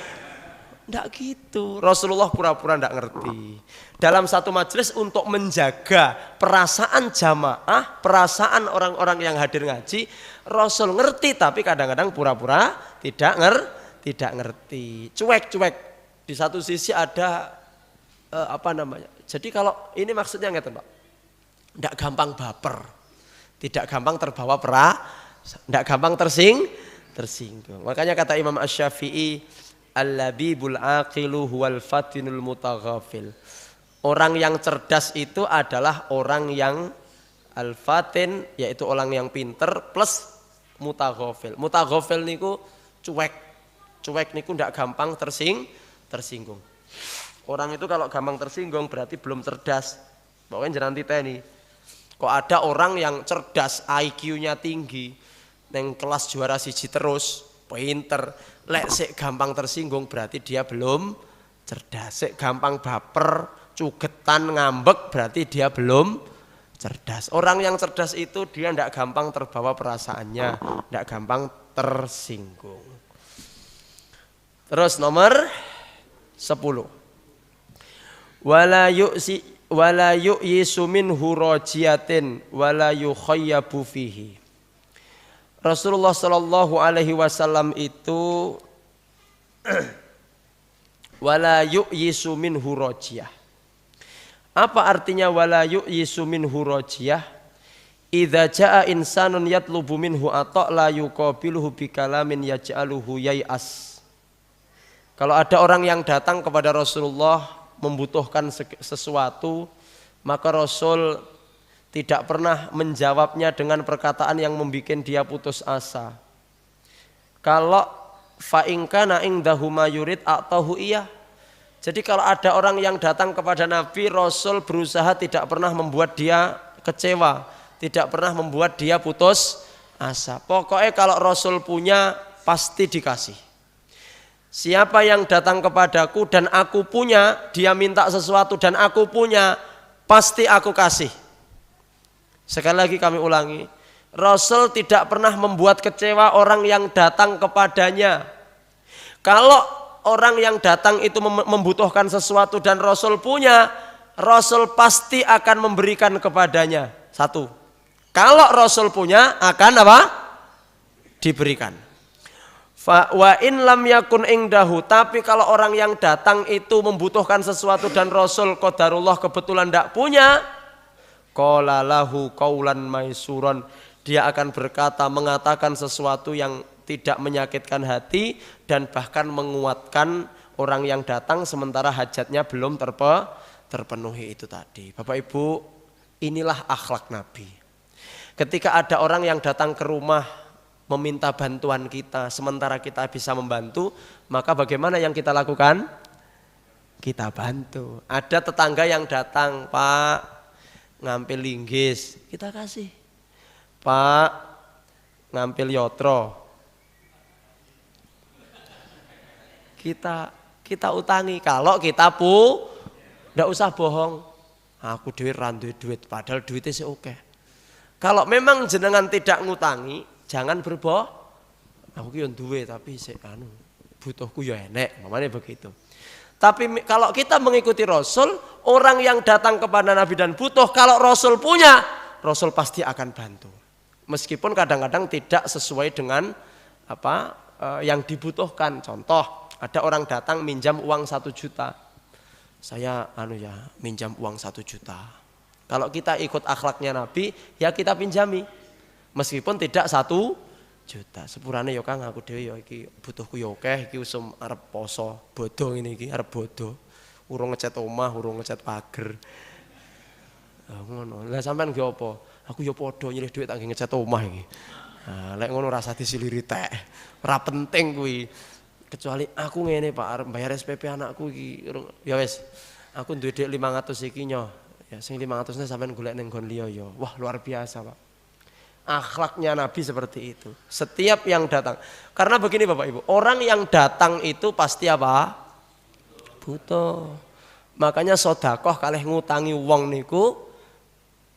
Ndak gitu. Rasulullah pura-pura ndak ngerti. Dalam satu majelis untuk menjaga perasaan jamaah, perasaan orang-orang yang hadir ngaji, Rasul ngerti tapi kadang-kadang pura-pura tidak ngerti. Cuek. Di satu sisi ada Jadi kalau ini maksudnya ngeten, Pak. Ndak gampang baper. Tidak gampang terbawa ndak gampang tersinggung. Makanya kata Imam Asy-Syafi'i, al-labibul aqilu huwal fatinul mutaghafil. Orang yang cerdas itu adalah orang yang al-fatin, yaitu orang yang pinter plus mutaghafil. Mutaghafil niku cuek. Cuek niku ndak gampang tersinggung. Orang itu kalau gampang tersinggung berarti belum cerdas. Pokoknya jangan titeni. Kok ada orang yang cerdas, IQ-nya tinggi, neng kelas juara siji terus, pinter, lek sik gampang tersinggung berarti dia belum cerdas. Sik gampang baper, cugetan, ngambek berarti dia belum cerdas. Orang yang cerdas itu dia ndak gampang terbawa perasaannya, ndak gampang tersinggung. Terus nomor 10. Wala yu'yisu minhu rajiyatin wala yukhayyabu fihi. Rasulullah sallallahu alaihi wasallam itu wala yu'yisu minhu rajiyah. Apa artinya wala yu'yisu minhu rajiyah? Idza jaa insanun yatlubu minhu ata' la yuqabiluhu bikalamin yaj'aluhu yai'as. Kalau ada orang yang datang kepada Rasulullah membutuhkan sesuatu, maka Rasul tidak pernah menjawabnya dengan perkataan yang membuat dia putus asa. Kalau fa'ingkana ingdahu ma yurid a'tahu iya. Jadi kalau ada orang yang datang kepada Nabi, Rasul berusaha tidak pernah membuat dia kecewa, tidak pernah membuat dia putus asa. Pokoknya kalau Rasul punya pasti dikasih. Siapa yang datang kepadaku dan aku punya, dia minta sesuatu dan aku punya, pasti aku kasih. Sekali lagi kami ulangi, Rasul tidak pernah membuat kecewa orang yang datang kepadanya. Kalau orang yang datang itu membutuhkan sesuatu dan Rasul punya, Rasul pasti akan memberikan kepadanya. Satu, kalau Rasul punya akan apa? Diberikan. Wa in lam yakun ingdahu, tapi kalau orang yang datang itu membutuhkan sesuatu dan Rasul qadarullah kebetulan tidak punya, qala lahu qaulan maisuran, dia akan berkata, mengatakan sesuatu yang tidak menyakitkan hati dan bahkan menguatkan orang yang datang sementara hajatnya belum terpenuhi. Itu tadi. Bapak Ibu, inilah akhlak Nabi. Ketika ada orang yang datang ke rumah meminta bantuan kita, sementara kita bisa membantu, maka bagaimana yang kita lakukan? Kita bantu. Ada tetangga yang datang, Pak, ngampil linggis, kita kasih. Pak, ngampil yotro, kita utangi. Kalau kita ndak usah bohong. Aku duit randu duit, padahal duitnya sih oke. Kalau memang jenengan tidak ngutangi, jangan berbohong. Aku ki yo duwe tapi sik butuhku yo enek, mamane begitu. Tapi kalau kita mengikuti Rasul, orang yang datang kepada Nabi dan butuh, kalau Rasul punya, Rasul pasti akan bantu. Meskipun kadang-kadang tidak sesuai dengan yang dibutuhkan. Contoh, ada orang datang minjam uang 1 juta. Saya minjam uang 1 juta. Kalau kita ikut akhlaknya Nabi, ya kita pinjami. Meskipun tidak 1 juta. Sepurane ya Kang, aku dhewe ya iki butuhku ya akeh, iki usum arep poso. Bodoh ngene iki, arep bodoh. Urung ngecat omah, urung ngecat pager. Ngono. Lah sampean ge apa? Aku ya padha nyilih dhuwit tak ngecat omah iki. Lek ngono rasa disiliri tek. Ora penting kuwi. Kecuali aku ngene Pak arep bayar SPP anakku iki. Ya wis, aku duwe dhuwit 500 iki nyo. Ya sing 500-ne sampean golek ning nggon liya ya. Wah, luar biasa, Pak. Akhlaknya Nabi seperti itu. Setiap yang datang. Karena begini Bapak Ibu, orang yang datang itu pasti apa? Butuh. Makanya sedekah kalih ngutangi wong niku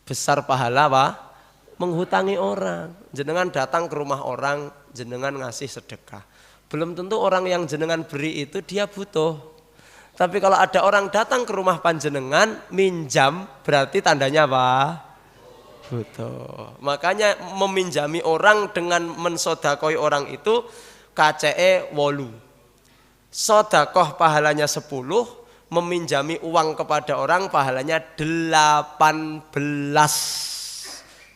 besar pahala apa? Menghutangi orang. Jenengan datang ke rumah orang, jenengan ngasih sedekah. Belum tentu orang yang jenengan beri itu dia butuh. Tapi kalau ada orang datang ke rumah panjenengan minjam, berarti tandanya apa? Butuh. Makanya meminjami orang dengan mensodakoi orang itu KCE 8. Sodakoh pahalanya 10, meminjami uang kepada orang pahalanya 18.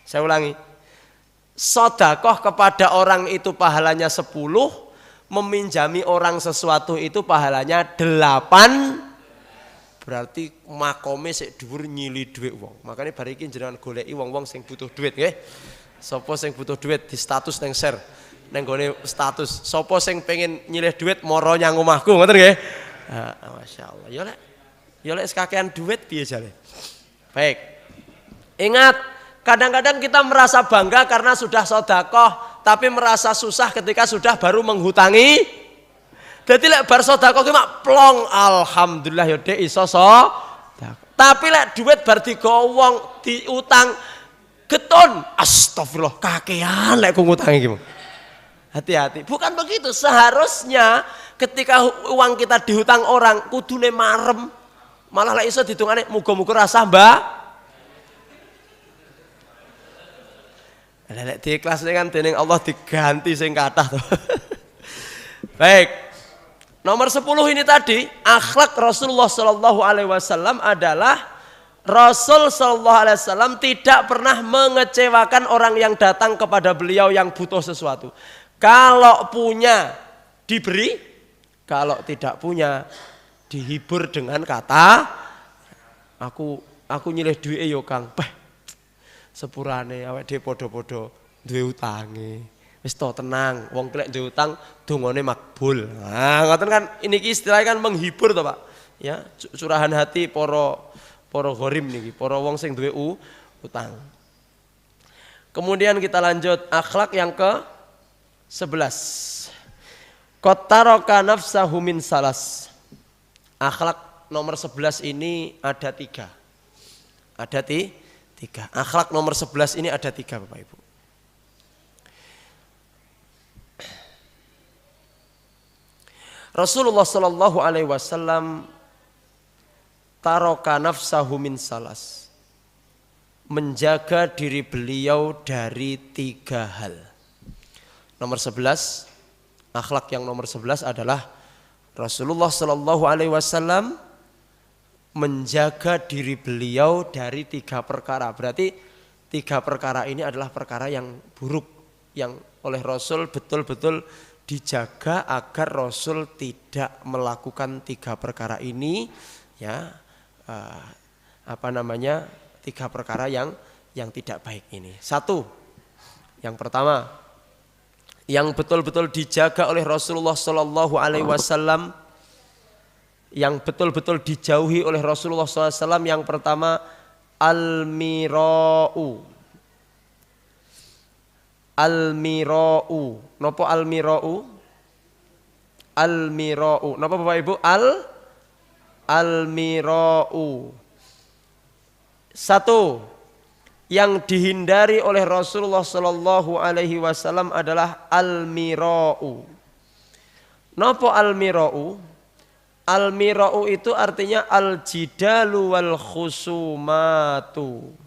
Saya ulangi. Sodakoh kepada orang itu pahalanya 10, meminjami orang sesuatu itu pahalanya 8. Berarti makome sik dhuwur nyili dhuwit wong. Makanya bar iki jenengan goleki wong-wong sing butuh dhuwit nggih. Sapa sing butuh dhuwit di status ning share ning gone status. Sapa sing pengen nyilih dhuwit mara nyang omahku ngoten nggih. Masyaallah. Ya lek sekakean dhuwit piye jare. Baik. Ingat, kadang-kadang kita merasa bangga karena sudah sedekah, tapi merasa susah ketika sudah baru menghutangi. Jadi lek bar sedekah ki mak plong, alhamdulillah ya Dek iso sedekah. Tapi lek duit bar digowong, diutang geton, astagfirullah kakean lek ku ngutangi iki. Hati-hati. Bukan begitu, seharusnya ketika uang kita dihutang orang kudune marem. Malah lek iso ditungane muga-muga rasa Mbak. Lek diikhlasne kan dening Allah diganti sing kathah to. Baik. Nomor 10 ini tadi, akhlak Rasulullah Shallallahu Alaihi Wasallam adalah Rasul Shallallahu Alaihi Wasallam tidak pernah mengecewakan orang yang datang kepada beliau yang butuh sesuatu. Kalau punya diberi, kalau tidak punya dihibur dengan kata, aku nyilih duit yo Kang, sepurane awake dhewe padha-padha duwe utange. Wis to tenang, wong kelek duwe utang dongane makbul. Nah, ngoten kan ini istilahnya kan menghibur to, Pak. Ya, curahan hati para gharim niki, para wong sing duwe utang. Kemudian kita lanjut akhlak yang ke-11. Qataraka nafsahu min salas. Akhlak nomor 11 ini ada 3. Ada 3. Akhlak nomor 11 ini ada 3 Bapak Ibu. Rasulullah Shallallahu Alaihi Wasallam taraka nafsahu min salas, menjaga diri beliau dari 3 hal. Nomor 11, akhlak yang nomor 11 adalah Rasulullah Shallallahu Alaihi Wasallam menjaga diri beliau dari 3 perkara. Berarti 3 perkara ini adalah perkara yang buruk yang oleh Rasul betul-betul dijaga agar Rasul tidak melakukan 3 perkara ini, ya, 3 perkara yang tidak baik ini. 1, yang pertama, yang betul-betul dijaga oleh Rasulullah Shallallahu Alaihi Wasallam, yang betul-betul dijauhi oleh Rasulullah SAW, yang pertama al-mira'u. Al-mira'u. Napa al-mira'u? Al-mira'u. Napa Bapak Ibu? Al-mira'u. 1, yang dihindari oleh Rasulullah Shallallahu Alaihi Wasallam adalah al-mira'u. Napa al-mira'u? Al-mira'u itu artinya al-jidalu wal khusumatu.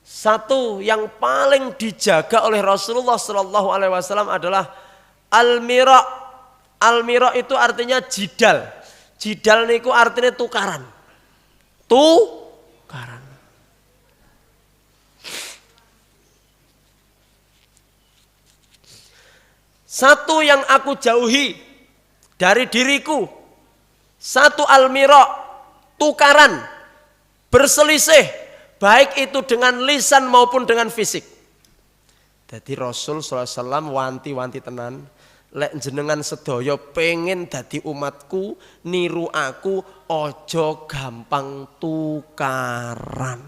1 yang paling dijaga oleh Rasulullah Shallallahu Alaihi Wasallam adalah al-mira'. Al-mira' itu artinya jidal. Jidal niku artinya tukaran. Tukaran. Satu yang aku jauhi dari diriku. 1 al-mira', tukaran, berselisih. Baik itu dengan lisan maupun dengan fisik. Jadi Rasul SAW wanti-wanti tenan. Lek jenengan sedaya pengen dadi umatku, niru aku, ojo gampang tukaran.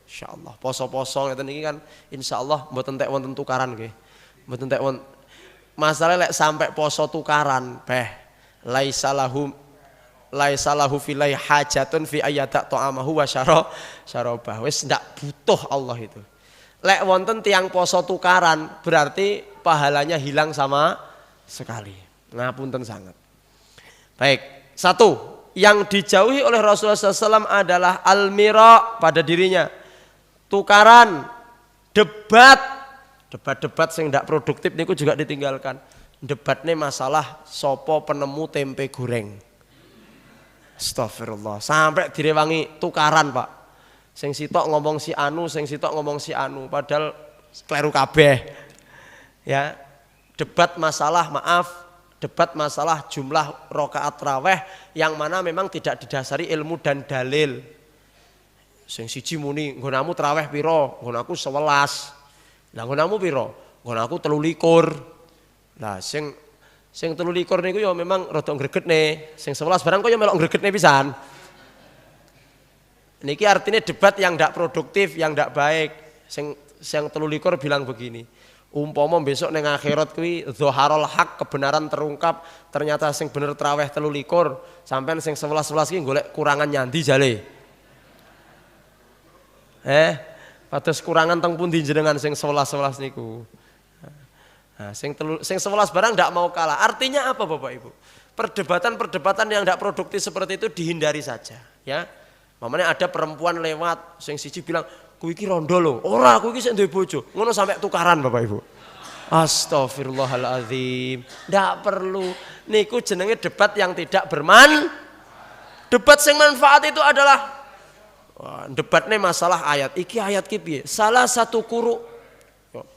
Insyaallah poso-poso ngeten iki kan insyaallah mboten entek wonten tukaran nggih. Mboten entek wonten. Masalah lek sampai poso tukaran, laisalahu filai hajatun fi ayyata ta'amahu wa syarabah. Wis ndak butuh Allah itu. Lek wonten tiang poso tukaran berarti pahalanya hilang sama sekali. Ngapunten sangat. Baik, satu yang dijauhi oleh Rasulullah SAW adalah al-mira pada dirinya. Tukaran, debat sing ndak produktif niku juga ditinggalkan. Debatnya masalah sopo penemu tempe goreng. Astagfirullah, sampai direwangi tukaran, Pak. Sing sitok ngomong si anu, sing sitok ngomong si anu, padahal kleru kabeh. Ya, debat masalah jumlah rakaat raweh yang mana memang tidak didasari ilmu dan dalil. Sing siji muni, nggonamu traweh piro? Nggonaku 11. Lah nggonamu piro? Nggonaku 23. Lah sing 23 niku ya memang rada gregetne. Sing 11 barang kok ya melok gregetne pisan. Niki artinya debat yang tidak produktif, yang tidak baik. Yang 23 bilang begini, umpama besok neng akhirat kuwi dzoharul haq, kebenaran terungkap, ternyata sing bener traweh 23, sampean sing 11 ki golek kurangan nyandi jale. Pados kurangan teng pundi jenengan sing 11 niku. Nah, sing 11 barang tidak mau kalah. Artinya apa Bapak Ibu? Perdebatan yang tidak produktif seperti itu dihindari saja, ya. Mamane ada perempuan lewat, sing siji bilang, "Kuwi iki rondo lho." Ora, kuwi iki sik duwe bojo. Ngono sampai tukaran Bapak Ibu. Astagfirullahaladzim. Ndak perlu. Niku jenenge debat yang tidak Debat sing manfaat itu adalah debatnya masalah ayat. Iki ayat ki piye? Salah satu kuru.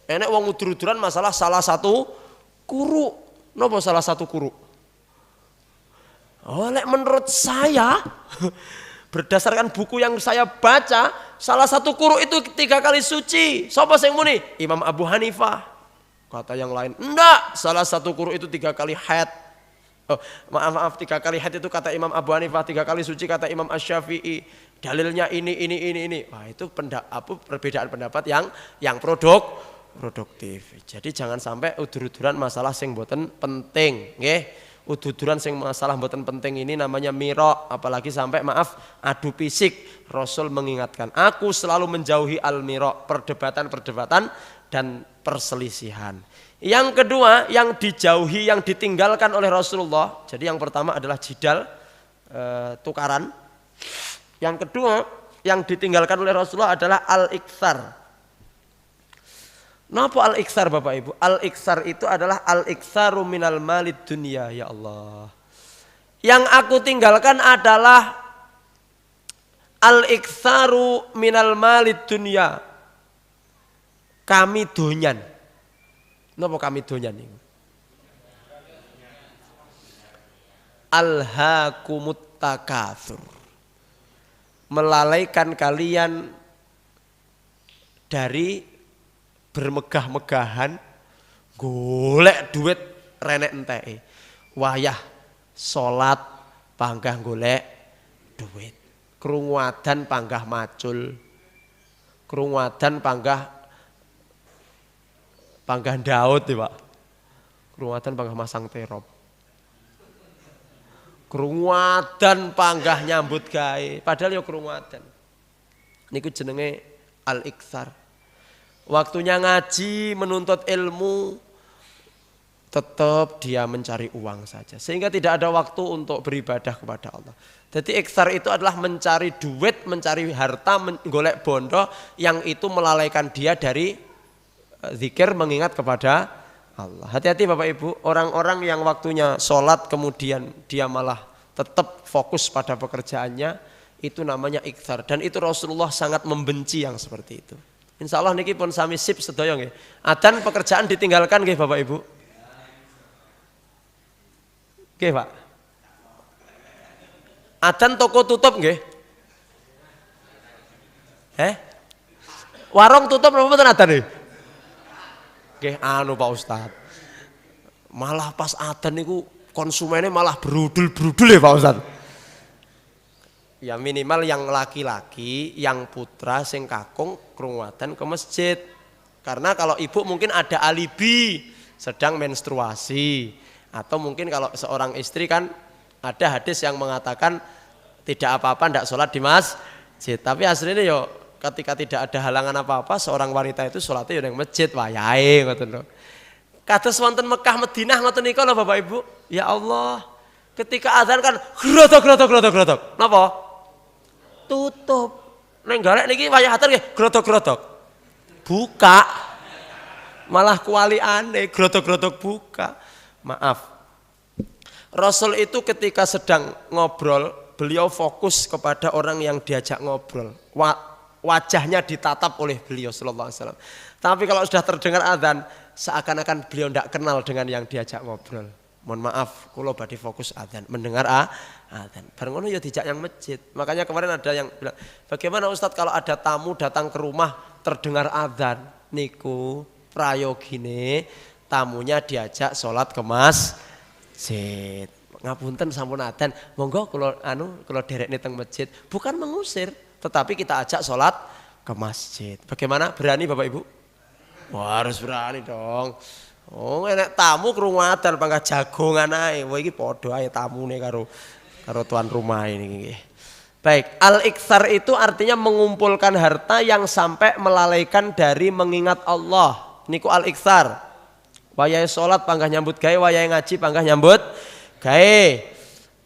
Enek wong udur-uduran masalah salah satu kuru. Napa salah satu kuru? Oh, lek menurut saya berdasarkan buku yang saya baca, salah satu kuru itu 3 kali suci. Sapa sing muni? Imam Abu Hanifah. Kata yang lain, enggak, salah satu kuru itu 3 kali haid. Oh, maaf 3 kali haid itu kata Imam Abu Hanifah, 3 kali suci kata Imam Asy-Syafi'i. Dalilnya ini. Wah, itu perbedaan pendapat yang produktif. Jadi jangan sampai udur-uduran masalah sing mboten penting, nggih. Ududuran sing masalah mboten penting ini namanya mira, apalagi sampai maaf adu fisik. Rasul mengingatkan, aku selalu menjauhi al-mira, perdebatan dan perselisihan. Yang kedua yang dijauhi, yang ditinggalkan oleh Rasulullah. Jadi yang pertama adalah jidal, tukaran. Yang kedua yang ditinggalkan oleh Rasulullah adalah al-iktsar. Napa al-iksar Bapak Ibu? Al-iksar itu adalah al-iksaru minal malid dunia, ya Allah. Yang aku tinggalkan adalah al-iksaru minal malid dunia. Kami donyan. Napa kami donyan niku? Alhaakumut takatsur. Melalaikan kalian dari bermegah-megahan, golek duit renek enteke. Wayah salat panggah golek duit. Krungu adzan panggah macul. Krungu adzan panggah Daud ya, Pak. Krungu adzan panggah masang terop. Krungu adzan panggah nyambut gawe, padahal ya krungu adzan. Niku jenenge al-iktsar. Waktunya ngaji, menuntut ilmu, tetap dia mencari uang saja. Sehingga tidak ada waktu untuk beribadah kepada Allah. Jadi iksar itu adalah mencari duit, mencari harta, menggolek bondo, yang itu melalaikan dia dari zikir mengingat kepada Allah. Hati-hati Bapak Ibu, orang-orang yang waktunya sholat kemudian dia malah tetap fokus pada pekerjaannya, itu namanya iksar. Dan itu Rasulullah sangat membenci yang seperti itu. Insya Allah niki pun sami sip sedaya nggih. Adzan pekerjaan ditinggalkan nggih Bapak Ibu. Nggih Pak. Adzan toko tutup nggih. Warung tutup napa mboten adzan nggih? Nggih anu Pak Ustaz. Malah pas adzan niku konsumennya malah berudul-berudul ya Pak Ustaz. Ya minimal yang laki-laki, yang putra sing kakung krungu adzan ke masjid. Karena kalau ibu mungkin ada alibi sedang menstruasi, atau mungkin kalau seorang istri kan ada hadis yang mengatakan tidak apa-apa ndak sholat di masjid. Tapi aslinya yo ketika tidak ada halangan apa-apa seorang wanita itu sholatnya yo nang masjid wayahe ngoten lho. Kados wonten Mekah Madinah ngoten nika lho Bapak Ibu. Ya Allah, ketika adzan kan grotok. Napa? Tutup. Neng garek niki wayah adzan nggih grotok. Buka. Malah kualiane grotok buka. Maaf. Rasul itu ketika sedang ngobrol, beliau fokus kepada orang yang diajak ngobrol. Wajahnya ditatap oleh beliau sallallahu alaihi wasallam. Tapi kalau sudah terdengar adzan, seakan-akan beliau tidak kenal dengan yang diajak ngobrol. Mohon maaf, kula badhe fokus adzan, mendengar adzan. Bareng ngono ya dijak yang masjid. Makanya kemarin ada yang bilang, "Bagaimana Ustadz kalau ada tamu datang ke rumah terdengar adzan?" Niku prayogine tamunya diajak sholat ke masjid. Ngapunten sampun adzan, monggo kula derekne teng masjid. Bukan mengusir, tetapi kita ajak sholat ke masjid. Bagaimana? Berani Bapak Ibu? Wah, harus berani dong. Oh, enek tamu krungu adzan pangga jagongan ae. Wah iki padha ae tamune karo tuan rumah ini nggih. Baik, al-iktsar itu artinya mengumpulkan harta yang sampai melalaikan dari mengingat Allah. Niku al-iktsar. Wayahe salat panggah nyambut gawe, wayahe ngaji panggah nyambut gawe.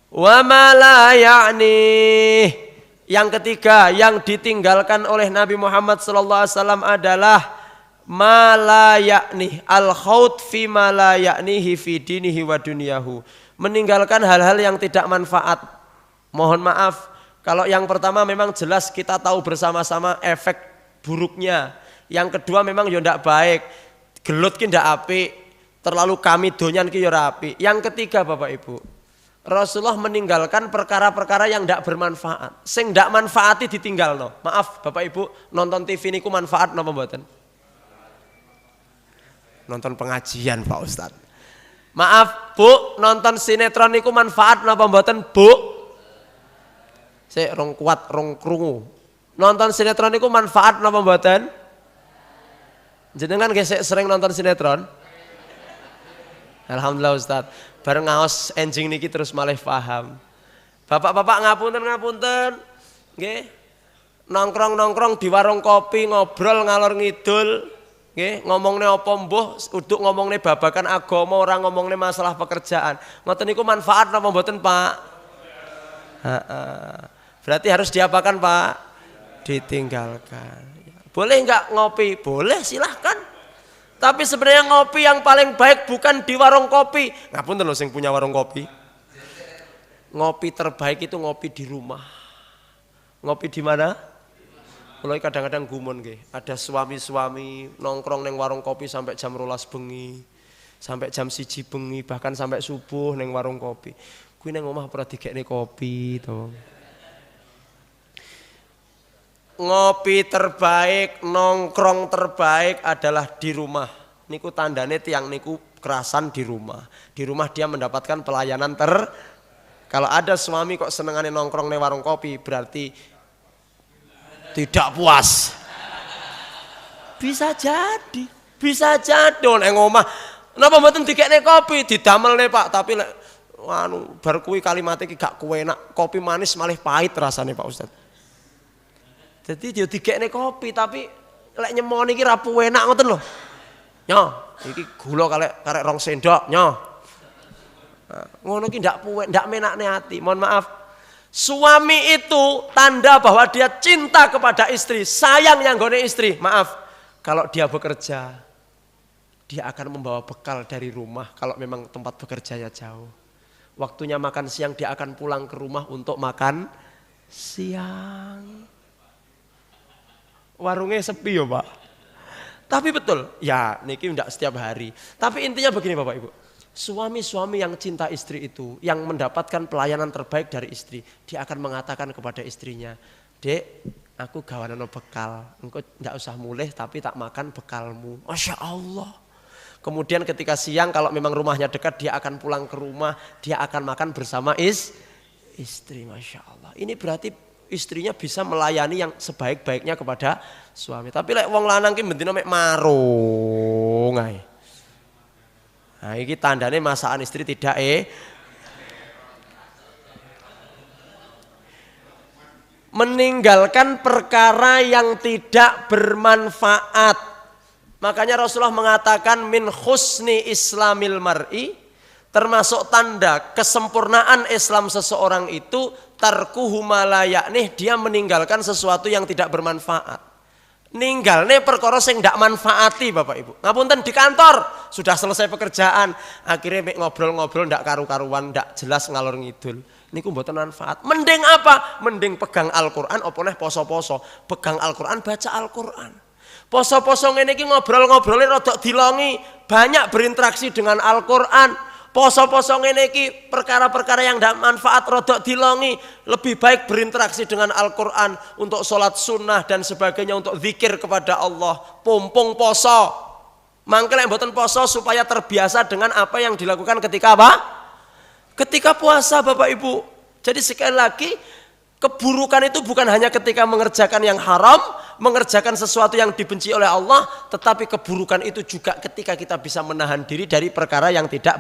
Wa ma la ya'ni. Yang ketiga yang ditinggalkan oleh Nabi Muhammad sallallahu alaihi wasallam adalah ma la ya'ni, al-khaut fi ma la ya'nihi fi dinihi wa dunyahu. Meninggalkan hal-hal yang tidak manfaat. Mohon maaf, kalau yang pertama memang jelas kita tahu bersama-sama efek buruknya. Yang kedua memang ya ndak baik. Gelut ki ndak apik, terlalu kami donyan ki ya ora apik. Yang ketiga Bapak Ibu, Rasulullah meninggalkan perkara-perkara yang ndak bermanfaat. Sing ndak manfaati ditinggalno. Maaf Bapak Ibu, nonton TV niku manfaat napa mboten? Nonton pengajian Pak Ustadz. Maaf Bu, nonton sinetron niku manfaat napa mboten Bu? Sik rong kuat rong krungu. Nonton sinetron niku manfaat napa mboten? Jenengan gesek sering nonton sinetron? Alhamdulillah Ustadz. Bareng ngaos enjing niki terus malih paham. Bapak-bapak ngapunten. Nggih. Nongkrong di warung kopi ngobrol ngalor ngidul. Nggih, ngomongne apa mbuh, uduk ngomongne babakan agama, orang ngomongne masalah pekerjaan. Ngoten niku manfaat napa mboten, Pak? Berarti harus diapakan, Pak? Ditinggalkan. Boleh enggak ngopi? Boleh, silahkan. Tapi sebenarnya ngopi yang paling baik bukan di warung kopi. Ngapunten lho sing punya warung kopi. Ngopi terbaik itu ngopi di rumah. Ngopi di mana? Mulai kadang-kadang gumun nggih, ada suami-suami nongkrong neng warung kopi sampai jam 12 bengi, sampai jam 1 bengi, bahkan sampai subuh neng warung kopi. Kuwi neng omah ora digekne kopi to. Ngopi terbaik, nongkrong terbaik adalah di rumah. Niku tandane tiang niku kerasan di rumah. Di rumah dia mendapatkan pelayanan Kalau ada suami kok senengane nongkrong neng warung kopi, berarti tidak puas. Bisa jadi neng omah. Napa mboten dikekne kopi, didamelne Pak, tapi lek bar kuwi kalimate iki gak kuenak, kopi manis malih pahit rasane Pak Ustaz. Jadi dia dikekne kopi tapi lek nyemoni iki ra enak ngoten lho. Nyo, iki gula karek 2 sendok, nyo. Nah, ngono iki ndak menakne ati. Mohon maaf. Suami itu tanda bahwa dia cinta kepada istri, sayang yang gone istri. Maaf, kalau dia bekerja, dia akan membawa bekal dari rumah kalau memang tempat bekerjanya jauh. Waktunya makan siang dia akan pulang ke rumah untuk makan siang. Warungnya sepi ya Pak. Tapi betul, ya niki ndak setiap hari. Tapi intinya begini Bapak Ibu. Suami-suami yang cinta istri itu, yang mendapatkan pelayanan terbaik dari istri, dia akan mengatakan kepada istrinya, "Dek, aku gawanano bekal, engko ndak usah mulih tapi tak makan bekalmu." Masya Allah. Kemudian ketika siang kalau memang rumahnya dekat dia akan pulang ke rumah, dia akan makan bersama istri. Masya Allah. Ini berarti istrinya bisa melayani yang sebaik-baiknya kepada suami. Tapi lek wong lanang ki bendina mek marung ae. Nah, iki tandane masakan istri tidak meninggalkan perkara yang tidak bermanfaat. Makanya Rasulullah mengatakan min husni islamil mar'i, termasuk tanda kesempurnaan Islam seseorang itu tarkuhu ma la ya'nih, dia meninggalkan sesuatu yang tidak bermanfaat. Ninggalne perkara sing ndak manfaati Bapak Ibu. Ngapunten di kantor sudah selesai pekerjaan, akhirnya ngobrol-ngobrol ndak karu-karuan, ndak jelas ngalor ngidul. Niku mboten manfaat. Mending apa? Mending pegang Al-Qur'an apa neh poso-poso. Pegang Al-Qur'an, baca Al-Qur'an. Poso-poso ngene iki ngobrol-ngobrole rada dilongi, banyak berinteraksi dengan Al-Qur'an. Poso-poso ngene iki perkara-perkara yang ndak manfaat rada dilongi, lebih baik berinteraksi dengan Al-Qur'an untuk sholat sunnah dan sebagainya, untuk zikir kepada Allah. Pumpung poso. Mangke lek mboten poso supaya terbiasa dengan apa yang dilakukan ketika apa? Ketika puasa Bapak Ibu. Jadi sekali lagi, keburukan itu bukan hanya ketika mengerjakan yang haram, mengerjakan sesuatu yang dibenci oleh Allah, tetapi keburukan itu juga ketika kita bisa menahan diri dari perkara yang tidak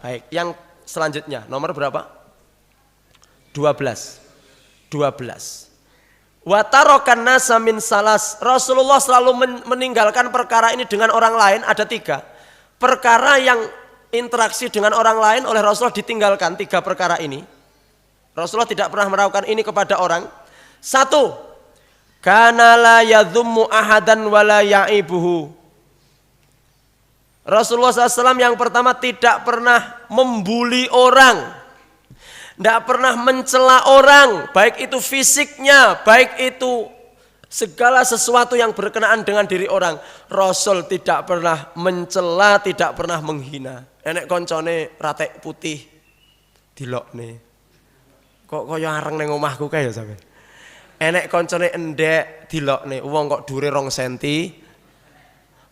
baik. Yang selanjutnya, nomor berapa? 12. Wa tarokan nasa min salas. Rasulullah selalu meninggalkan perkara ini dengan orang lain, ada 3. Perkara yang interaksi dengan orang lain oleh Rasulullah ditinggalkan, 3 perkara ini. Rasulullah tidak pernah melakukan ini kepada orang. 1, kana la yadhummu ahadan wa la ya'ibuhu. Rasulullah SAW yang pertama tidak pernah membuli orang, tidak pernah mencela orang, baik itu fisiknya, baik itu segala sesuatu yang berkenaan dengan diri orang. Rasul tidak pernah mencela, tidak pernah menghina. Enek koncone ratek putih dilokne, kok kaya areng ning omahku kae ya sampean. Enek koncone endek dilokne, wong kok dure 2 senti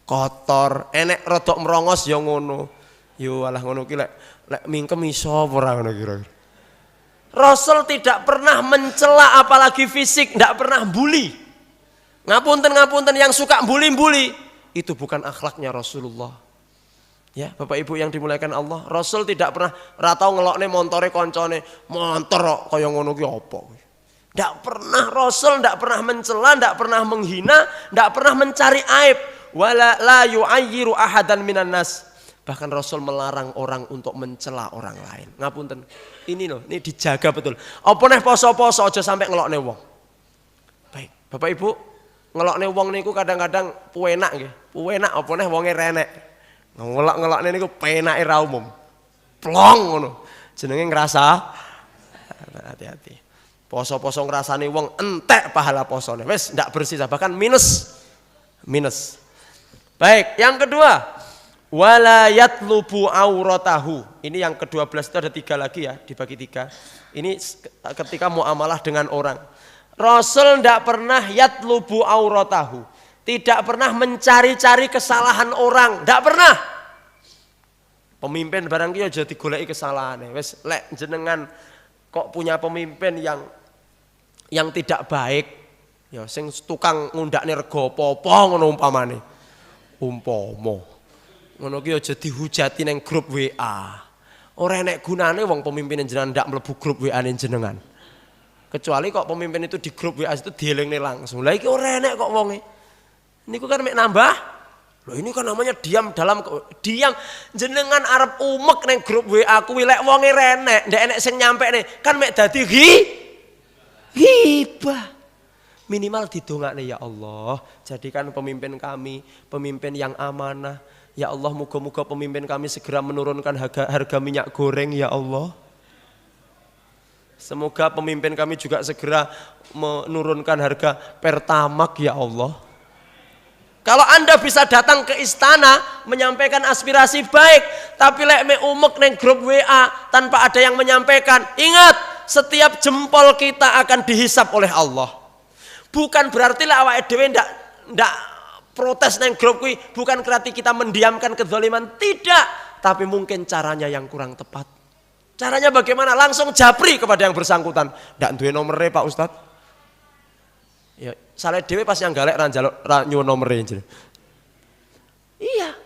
kotor. Enek rodok merongos ya ngono. Yo alah ngono ki lek mingkem iso apa ora ngono kira-kira. Rasul tidak pernah mencela apalagi fisik, tidak pernah bully. Ngapunten yang suka bully-bully itu bukan akhlaknya Rasulullah. Ya, Bapak Ibu yang dimuliakan Allah, Rasul tidak pernah ratau ngelokne montore koncone, montor kok kaya ngono ki apa. Ndak pernah Rasul, ndak pernah mencela, ndak pernah menghina, ndak pernah mencari aib. Wala la yu'ayyiru ahadan minan nas. Bahkan Rasul melarang orang untuk mencela orang lain. Ngapunten. Ini loh, ini dijaga betul. Apa neh poso-poso aja sampai ngelokne wong. Baik, Bapak Ibu, ngelokne wong niku kadang-kadang puenak nggih. Puenak apa neh wonge renek. Ngelok-ngelokne niku penake ra umum. Plong ngono. Jenenge ngrasa hati-hati. Poso-poso ngrasane wong entek pahala posone. Wis ndak bersih bahkan minus. Baik, yang kedua, wala yatlubu auratahu. Ini yang ke-12 itu ada 3 lagi ya, dibagi 3. Ini ketika muamalah dengan orang. Rasul ndak pernah yatlubu auratahu. Tidak pernah mencari-cari kesalahan orang, tidak pernah. Pemimpin barang ki aja digoleki kesalahane. Wis lek jenengan kok punya pemimpin yang tidak baik, ya sing tukang ngundakne rego apa ngono umpamane. Umpama. Ngono ki aja dihujati ning grup WA. Ora enek gunane wong pemimpin jenengan ndak mlebu grup WA-ne jenengan. Kecuali kok pemimpin itu di grup WA itu dielingne langsung. Lah iki ora enek kok wonge. Niku kan mek nambah. Loh ini kan namanya diam jenengan arep umek neng grup WA kuwi lek wonge renek, ndak enek sing nyampekne, kan mek dadi ghibah. Minimal didongakne, ya Allah, jadikan pemimpin kami pemimpin yang amanah. Ya Allah, moga-moga pemimpin kami segera menurunkan harga minyak goreng, ya Allah. Semoga pemimpin kami juga segera menurunkan harga Pertamax, ya Allah. Kalau Anda bisa datang ke istana menyampaikan aspirasi baik, tapi lek me umek neng grup WA tanpa ada yang menyampaikan, ingat setiap jempol kita akan dihisap oleh Allah. Bukan berarti lah awake dhewe ndak Protes neng grup kuwi bukan berarti kita mendiamkan kezaliman, tidak, tapi mungkin caranya yang kurang tepat. Caranya bagaimana? Langsung japri kepada yang bersangkutan. Ndak duwe nomere Pak Ustadz. Ya, saleh dhewe pas yang galek ra njaluk ra nyuwun nomere. Iya.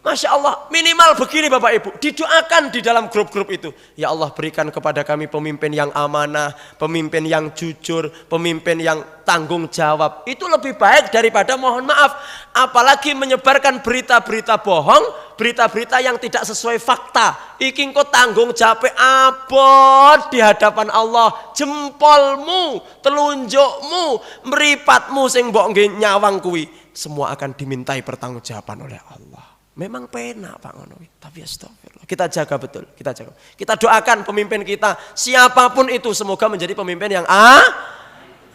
Masya Allah, minimal begini Bapak Ibu, didoakan di dalam grup-grup itu. Ya Allah, berikan kepada kami pemimpin yang amanah, pemimpin yang jujur, pemimpin yang tanggung jawab. Itu lebih baik daripada mohon maaf. Apalagi menyebarkan berita-berita bohong, berita-berita yang tidak sesuai fakta. Iki engko tanggung jawab abot di hadapan Allah. Jempolmu, telunjukmu, meripatmu sing mbok nggih nyawang kuwi, semua akan dimintai pertanggungjawaban oleh Allah. Memang penak Pak ngono, tapi astagfirullah. Kita jaga betul, kita jaga. Kita doakan pemimpin kita, siapapun itu semoga menjadi pemimpin yang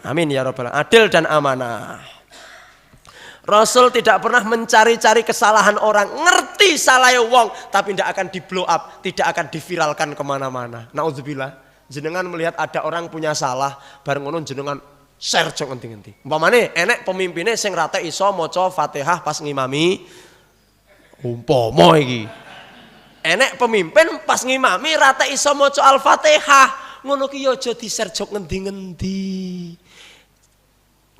amin ya rabbal alamin, adil dan amanah. Rasul tidak pernah mencari-cari kesalahan orang, ngerti salah wong, tapi tidak akan di blow up, tidak akan diviralkan kemana-mana. Naudzubillah, jenengan melihat ada orang punya salah, bareng ngono jenengan share jok ngendi-ngendi. Umpamane enek pemimpinnya sing rate iso maca Fatihah pas ngimami. Umpama iki. Enek pemimpin pas ngimami rata iso maca Al-Fatihah. Ngono ki ya aja di-share jok ngendi-ngendi.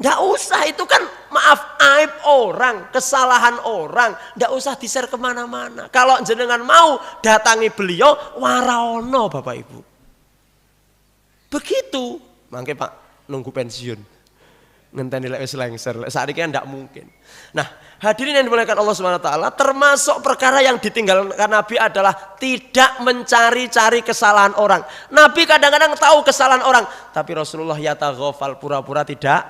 Ndak usah, itu kan maaf aib orang, kesalahan orang, ndak usah di-share kemana-mana. Kalau jenengan mau datangi beliau, waraono Bapak Ibu. Begitu. Mangke Pak nunggu pensiun. Ngenteni lek wis lengser, saat ini kan tidak mungkin. Nah, hadirin yang dimuliakan Allah Subhanahu wa taala, termasuk perkara yang ditinggalkan Nabi adalah tidak mencari-cari kesalahan orang. Nabi kadang-kadang tahu kesalahan orang, tapi Rasulullah yataghafal, pura-pura tidak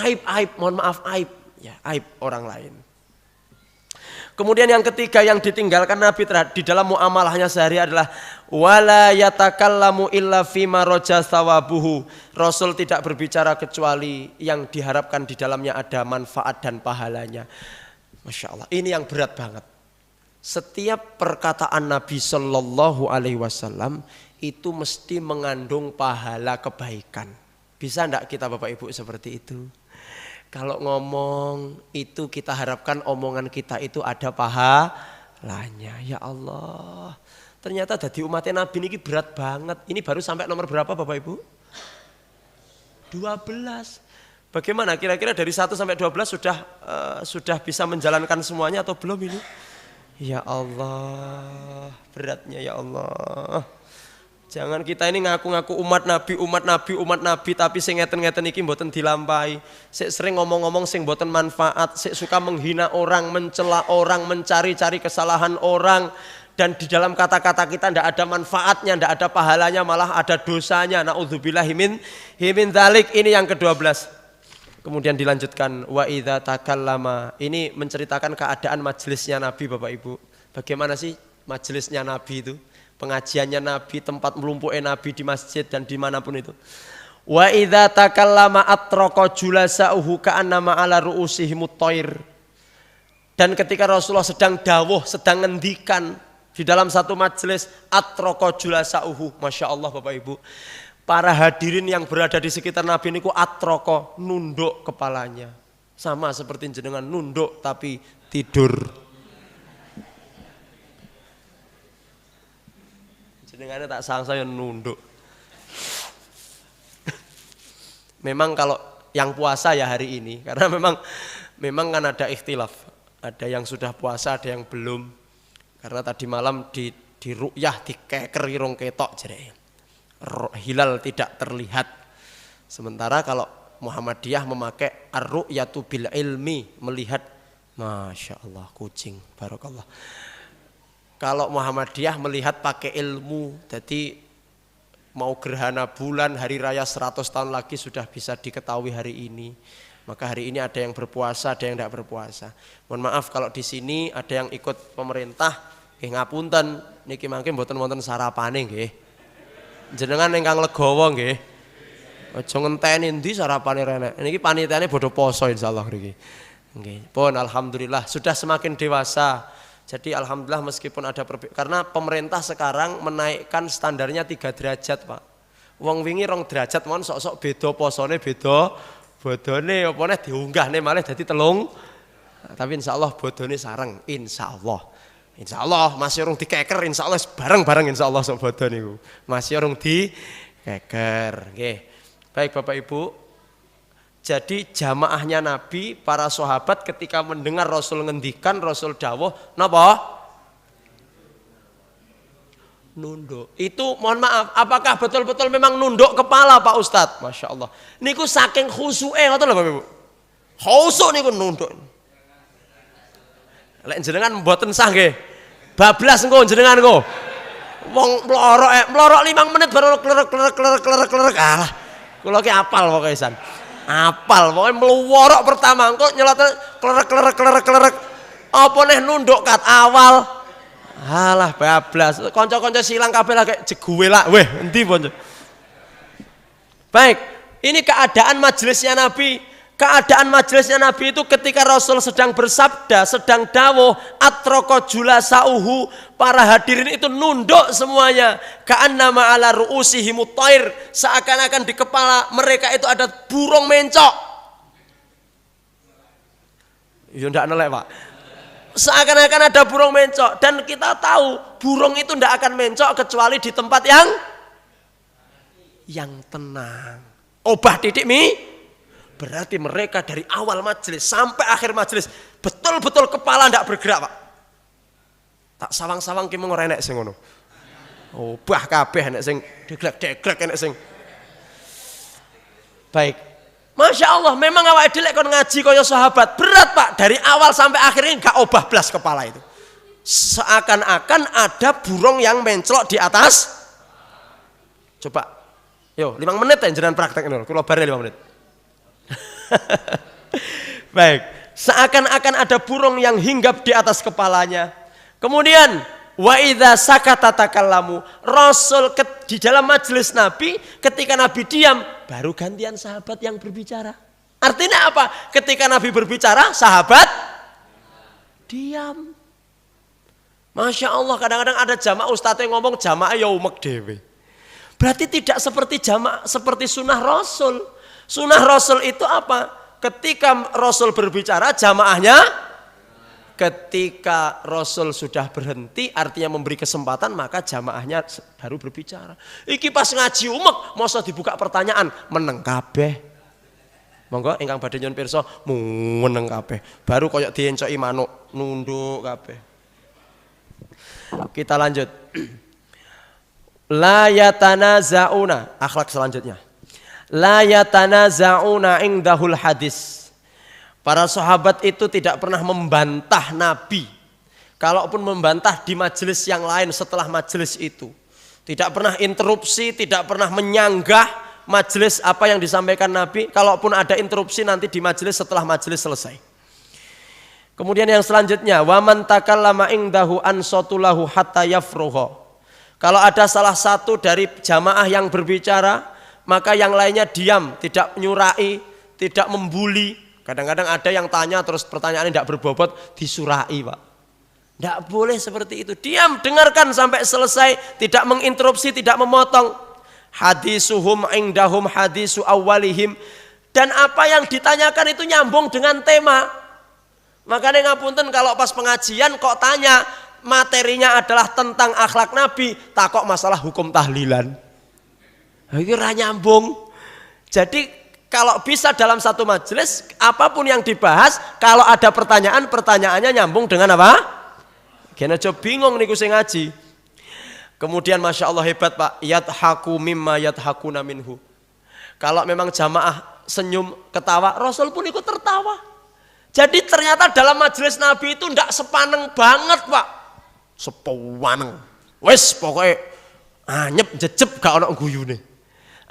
aib, mohon maaf aib, ya aib orang lain. Kemudian yang ketiga yang ditinggalkan Nabi di dalam muamalahnya sehari adalah wala yatakallamu illa fima raja thawabuhu. Rasul tidak berbicara kecuali yang diharapkan di dalamnya ada manfaat dan pahalanya. Masya Allah, ini yang berat banget. Setiap perkataan Nabi Shallallahu Alaihi Wasallam itu mesti mengandung pahala kebaikan. Bisa enggak kita Bapak Ibu seperti itu? Kalau ngomong itu kita harapkan omongan kita itu ada pahalanya. Ya Allah, ternyata dari umatnya Nabi ini berat banget. Ini baru sampai nomor berapa Bapak Ibu? 12. Bagaimana kira-kira dari 1 sampai 12 sudah bisa menjalankan semuanya atau belum ini? Ya Allah, beratnya ya Allah. Jangan kita ini ngaku-ngaku umat Nabi, tapi sing ngeten-ngeten iki mboten dilampahi. Sik sering ngomong-ngomong sing mboten manfaat, sik suka menghina orang, mencela orang, mencari-cari kesalahan orang, dan di dalam kata-kata kita ndak ada manfaatnya, ndak ada pahalanya, malah ada dosanya. Naudzubillahi min dzalik. Ini yang ke-12. Kemudian dilanjutkan wa idza takallama. Ini menceritakan keadaan majelisnya Nabi Bapak Ibu. Bagaimana sih majelisnya Nabi itu? Pengajiannya Nabi, tempat melumpuhnya Nabi di masjid dan dimanapun itu. Wa idza takallama atraqa julasa'uhu ka'annama ala ru'usihimut thair. Dan ketika Rasulullah sedang dawuh, sedang ngendikan di dalam satu majelis, atraqa julasa'uhu, Masya Allah Bapak Ibu, para hadirin yang berada di sekitar Nabi niku atraqa, nunduk kepalanya. Sama seperti jenengan nunduk tapi tidur. Jenengannya tak sang saya nunduk. Memang kalau yang puasa ya hari ini, karena memang kan ada ikhtilaf. Ada yang sudah puasa, ada yang belum. Karena tadi malam di ru'yah dikekeri rong ketok jere. Hilal tidak terlihat. Sementara kalau Muhammadiyah memakai ar-ru'yatu bil ilmi, melihat. Masya Allah, kucing, barakallah. Kalau Muhammadiyah melihat pakai ilmu, jadi mau gerhana bulan hari raya 100 tahun lagi sudah bisa diketahui hari ini. Maka hari ini ada yang berpuasa, ada yang tidak berpuasa. Mohon maaf kalau di sini ada yang ikut pemerintah, ngapunten niki mangke mboten wonten sarapane nggih. Jenengan ingkang legawa nggih. Aja ngenteni endi sarapane renek. Niki panitiane bodho poso insyaallah niki. Nggih. Pun alhamdulillah sudah semakin dewasa. Jadi alhamdulillah meskipun ada karena pemerintah sekarang menaikkan standarnya 3 derajat Pak. Wong wingi 2 derajat mohon sok-sok beda posone beda bodone opone diunggahne malah dadi 3 Tapi insya Allah bodone sareng, insya Allah. Insya Allah masih orang dikeker, insya Allah bareng-bareng insya Allah sok bodoh niku. Masih orang dikeker. Oke. Baik Bapak Ibu. Jadi jamaahnya Nabi, para sahabat ketika mendengar Rasul ngendikan, Rasul dawuh, napa? Nunduk. Itu mohon maaf, apakah betul-betul memang nunduk kepala Pak Ustadz? Masya Allah. Niku saking khusuke ngoten lho Bapak Ibu. Khusuk niku nunduk. Lek jenengan mboten sah nggih. Bablas engko jenengan engko. Wong mlorok 5 menit baru klerek. Alah. Kula ki apal pokoke san. Apal pokoke mluworok pertama engko nyelot klerek. Apa neh nunduk kat awal. Alah bablas. Kanca-kanca silang kabeh lagi jeguwe lak. Weh, endi ponco. Baik, ini keadaan majelisnya Nabi. Keadaan majelisnya Nabi itu ketika Rasul sedang bersabda, sedang dawuh, atroko julasauhu, para hadirin itu nunduk semuanya. Ka'annama ala ru'usihimut thair, seakan-akan di kepala mereka itu ada burung mencok. Ya ndak nelek Pak. Seakan-akan ada burung mencok, dan kita tahu burung itu ndak akan mencok kecuali di tempat yang tenang. Obah titik mi. Berarti mereka dari awal majelis sampai akhir majelis betul-betul kepala ndak bergerak Pak. Tak sawang-sawang ki mung ora enek sing ngono. Obah kabeh enek sing deglek-deglek enek sing. Baik. Masya Allah, memang awake dhewe kon ngaji kaya sahabat berat Pak, dari awal sampai akhir ini gak obah blas kepala itu. Seakan-akan ada burung yang menclok di atas. Coba. Yo, 5 menit ya jenengan praktek ngono. Kula bare 5 menit. Baik, seakan-akan ada burung yang hinggap di atas kepalanya. Kemudian wa idza sakata takallamu, Rasul di dalam majelis Nabi, ketika Nabi diam baru gantian sahabat yang berbicara. Artinya apa? Ketika Nabi berbicara, sahabat diam. Masya Allah, kadang-kadang ada jamaah ustadz yang ngomong jamaah ya umek dewe. Berarti tidak seperti jamaah, seperti sunnah Rasul. Sunnah Rasul itu apa? Ketika Rasul berbicara, jamaahnya ketika Rasul sudah berhenti, artinya memberi kesempatan, maka jamaahnya baru berbicara. Iki pas ngaji umek, masa dibuka pertanyaan, meneng kabeh. Monggo ingkang badhe nyuwun pirsa, meneng kabeh. Baru koyok diencoki manuk, nunduk kabeh. Kita lanjut. La yatanazauna, akhlak selanjutnya. La yatanaza'una indahul hadis. Para sahabat itu tidak pernah membantah Nabi. Kalaupun membantah di majelis yang lain setelah majelis itu. Tidak pernah interupsi, tidak pernah menyanggah majelis apa yang disampaikan Nabi. Kalaupun ada interupsi nanti di majelis setelah majelis selesai. Kemudian yang selanjutnya, wa man takallama indahu ansatulahu hatta yafruha. Kalau ada salah satu dari jamaah yang berbicara, maka yang lainnya diam, tidak nyurai, tidak membuli. Kadang-kadang ada yang tanya terus pertanyaannya tidak berbobot, disurai Pak. Tidak boleh seperti itu. Diam, dengarkan sampai selesai, tidak menginterupsi, tidak memotong. Hadisuhum indahum hadisu awalihim. Dan apa yang ditanyakan itu nyambung dengan tema. Makanya ngapunten kalau pas pengajian kok tanya materinya adalah tentang akhlak Nabi, takok masalah hukum tahlilan. Ini nyambung. Jadi kalau bisa dalam satu majelis, apapun yang dibahas, kalau ada pertanyaan, pertanyaannya nyambung dengan apa? Kena coba bingung nih sing ngaji. Kemudian Masya Allah hebat Pak, yadhaku mimma yadhakuna minhu. Kalau memang jamaah senyum, ketawa, Rasul pun ikut tertawa. Jadi ternyata dalam majelis Nabi itu ndak sepaneng banget Pak. Sepaneng. Wes pokoknya anyep jejeb gak ono guyune.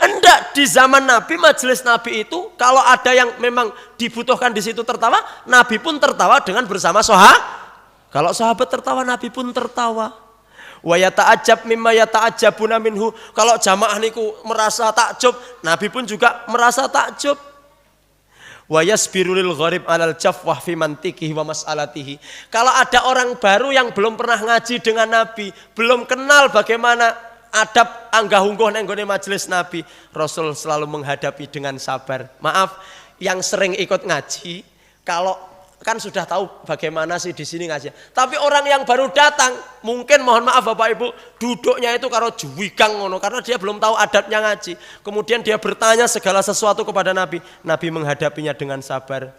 Enggak, di zaman Nabi, majelis Nabi itu kalau ada yang memang dibutuhkan di situ tertawa, Nabi pun tertawa dengan bersama sahabat. Kalau sahabat tertawa, Nabi pun tertawa. Wa yata'ajjab mimma yata'ajjabuna minhu. Kalau jamaah niku merasa takjub, Nabi pun juga merasa takjub. Wa yasbiru lil gharib 'alal jafwah fi mantiqihi wa mas'alatihi. Kalau ada orang baru yang belum pernah ngaji dengan Nabi, belum kenal bagaimana adab anggah ungguh nang nggone majelis Nabi, Rasul selalu menghadapi dengan sabar. Maaf, yang sering ikut ngaji, kalau kan sudah tahu bagaimana sih di sini ngaji. Tapi orang yang baru datang, mungkin mohon maaf Bapak Ibu, duduknya itu karo juwigang ngono karena dia belum tahu adabnya ngaji. Kemudian dia bertanya segala sesuatu kepada Nabi. Nabi menghadapinya dengan sabar.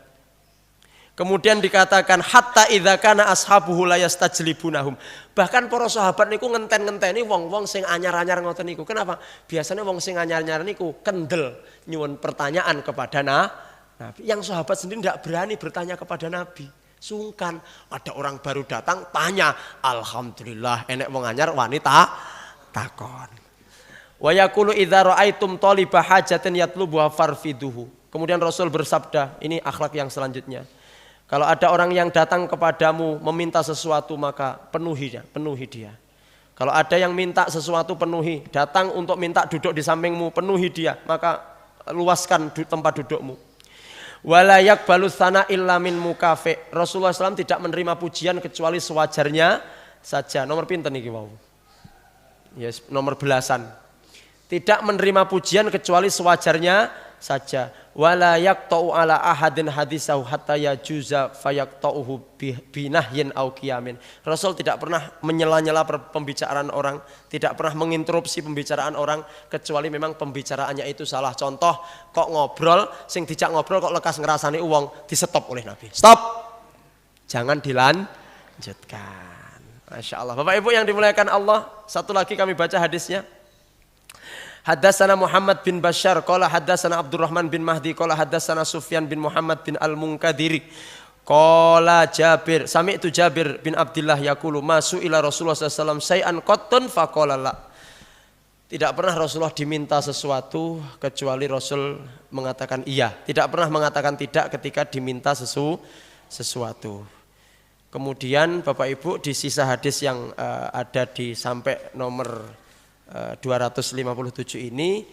Kemudian dikatakan hatta idza kana ashabuhu la yastajlibunahum. Bahkan para sahabat niku ngenten-ngenteni wong-wong sing anyar-anyar ngoten niku. Kenapa? Biasanya wong sing anyar-anyar niku kendel nyuwun pertanyaan kepada Nabi. Yang sahabat sendiri tidak berani bertanya kepada Nabi. Sungkan. Ada orang baru datang tanya. Alhamdulillah enek wong anyar wanita takon. Wa yaqulu idza ra'aitum talibah hajatin yatlubuha farfiduhu. Kemudian Rasul bersabda, ini akhlak yang selanjutnya. Kalau ada orang yang datang kepadamu meminta sesuatu maka penuhi dia. Kalau ada yang minta sesuatu penuhi, datang untuk minta duduk di sampingmu, penuhi dia, maka luaskan tempat dudukmu. Wala yaqbalu tsana illa min mukafi. Rasulullah SAW tidak menerima pujian kecuali sewajarnya saja. Nomor pinten niki wau? Yes, nomor belasan. Tidak menerima pujian kecuali sewajarnya saja. Wala yaqta'u ala ahadin hadisahu hatta yajuza fayaqta'uhu binahyin au qiyamin. Rasul tidak pernah menyela-nyela pembicaraan orang, tidak pernah menginterupsi pembicaraan orang kecuali memang pembicaraannya itu salah. Contoh, kok ngobrol, sing dijak ngobrol kok lekas ngerasani uang, di-stop oleh Nabi. Stop. Jangan dilanjutkan. Masya Allah. Bapak Ibu yang dimuliakan Allah, satu lagi kami baca hadisnya. Haddatsana Muhammad bin Bashar qala haddatsana Abdurrahman bin Mahdi qala haddatsana Sufyan bin Muhammad bin Al-Munkadiri qala Jabir sami'tu Jabir bin Abdullah yaqulu masu ila Rasulullah sallallahu alaihi wasallam say'an qattun faqala la. Tidak pernah Rasulullah diminta sesuatu kecuali Rasul mengatakan iya, tidak pernah mengatakan tidak ketika diminta sesuatu. Kemudian Bapak Ibu di sisa hadis yang ada di sampai nomor 257 ini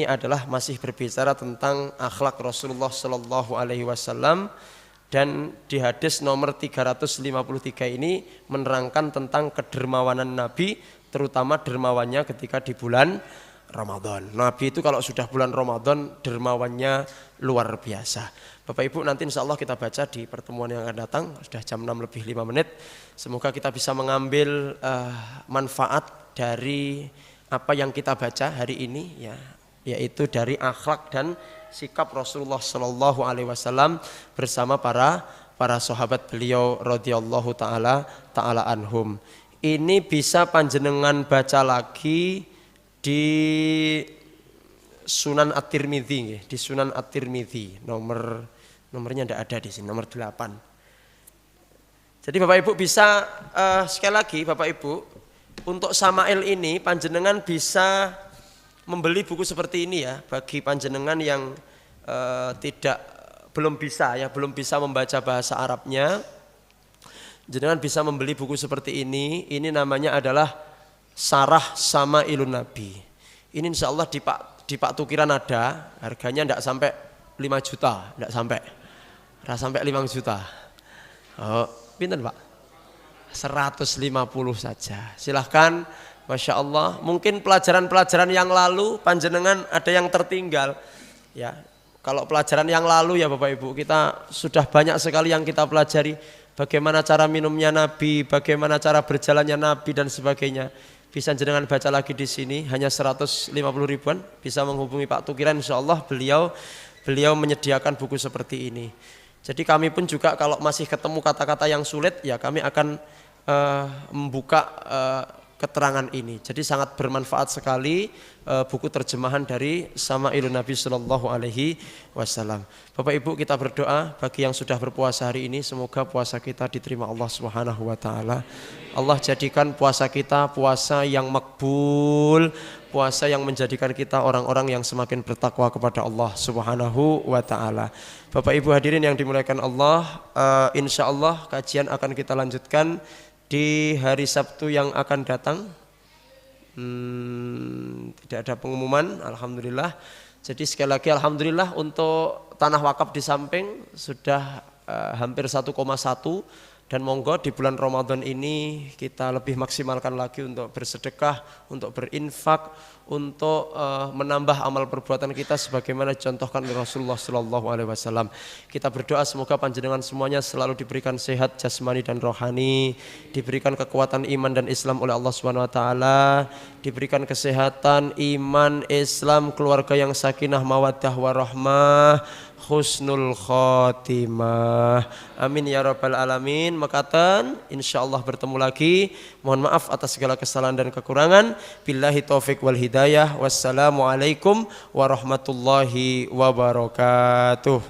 adalah masih berbicara tentang akhlak Rasulullah Sallallahu Alaihi Wasallam, dan di hadis nomor 353 ini menerangkan tentang kedermawanan Nabi, terutama dermawannya ketika di bulan Ramadan. Nabi itu kalau sudah bulan Ramadan dermawannya luar biasa. Bapak Ibu nanti insya Allah kita baca di pertemuan yang akan datang, sudah jam 6 lebih 5 menit. Semoga kita bisa mengambil manfaat dari apa yang kita baca hari ini, ya, yaitu dari akhlak dan sikap Rasulullah Shallallahu Alaihi Wasallam bersama para sahabat beliau radhiyallahu taala anhum. Ini bisa panjenengan baca lagi di Sunan At-Tirmidzi, di Sunan At-Tirmidzi nomornya tidak ada di sini, nomor 8. Jadi Bapak Ibu bisa sekali lagi Bapak Ibu, untuk Sama'il ini panjenengan bisa membeli buku seperti ini ya, bagi panjenengan yang belum bisa membaca bahasa Arabnya, jenengan bisa membeli buku seperti ini. Ini namanya adalah Sarah Sama'ilun Nabi. Ini insya Allah di Pak Tukiran ada, harganya tidak sampai 5 juta, tidak sampai 5 juta. Oh, pinten Pak? 150 saja. Silahkan, Masya Allah. Mungkin pelajaran-pelajaran yang lalu panjenengan ada yang tertinggal. Ya, kalau pelajaran yang lalu ya Bapak Ibu, kita sudah banyak sekali yang kita pelajari. Bagaimana cara minumnya Nabi, bagaimana cara berjalannya Nabi dan sebagainya. Bisa jenengan baca lagi di sini, hanya 150 ribuan. Bisa menghubungi Pak Tukiran, Insya Allah beliau menyediakan buku seperti ini. Jadi kami pun juga kalau masih ketemu kata-kata yang sulit, ya kami akan membuka keterangan ini. Jadi sangat bermanfaat sekali buku terjemahan dari Sama'ilun Nabi Sallallahu Alaihi Wasallam. Bapak Ibu, kita berdoa bagi yang sudah berpuasa hari ini, semoga puasa kita diterima Allah Subhanahu Wa Taala. Allah jadikan puasa kita puasa yang makbul, puasa yang menjadikan kita orang-orang yang semakin bertakwa kepada Allah Subhanahu Wa Taala. Bapak Ibu hadirin yang dimuliakan Allah, insya Allah kajian akan kita lanjutkan di hari Sabtu yang akan datang. Tidak ada pengumuman, alhamdulillah. Jadi sekali lagi alhamdulillah untuk tanah wakaf di samping sudah hampir 1,1, Dan monggo di bulan Ramadan ini kita lebih maksimalkan lagi untuk bersedekah, untuk berinfak, untuk menambah amal perbuatan kita sebagaimana dicontohkan oleh Rasulullah SAW. Kita berdoa semoga panjenengan semuanya selalu diberikan sehat jasmani dan rohani, diberikan kekuatan iman dan Islam oleh Allah Subhanahu Wa Taala, diberikan kesehatan, iman, Islam, keluarga yang sakinah, mawaddah, warahmah, husnul khotimah. Amin ya rabbal alamin. Makaten insyaallah bertemu lagi. Mohon maaf atas segala kesalahan dan kekurangan. Billahi taufik wal hidayah. Wassalamualaikum warahmatullahi wabarakatuh.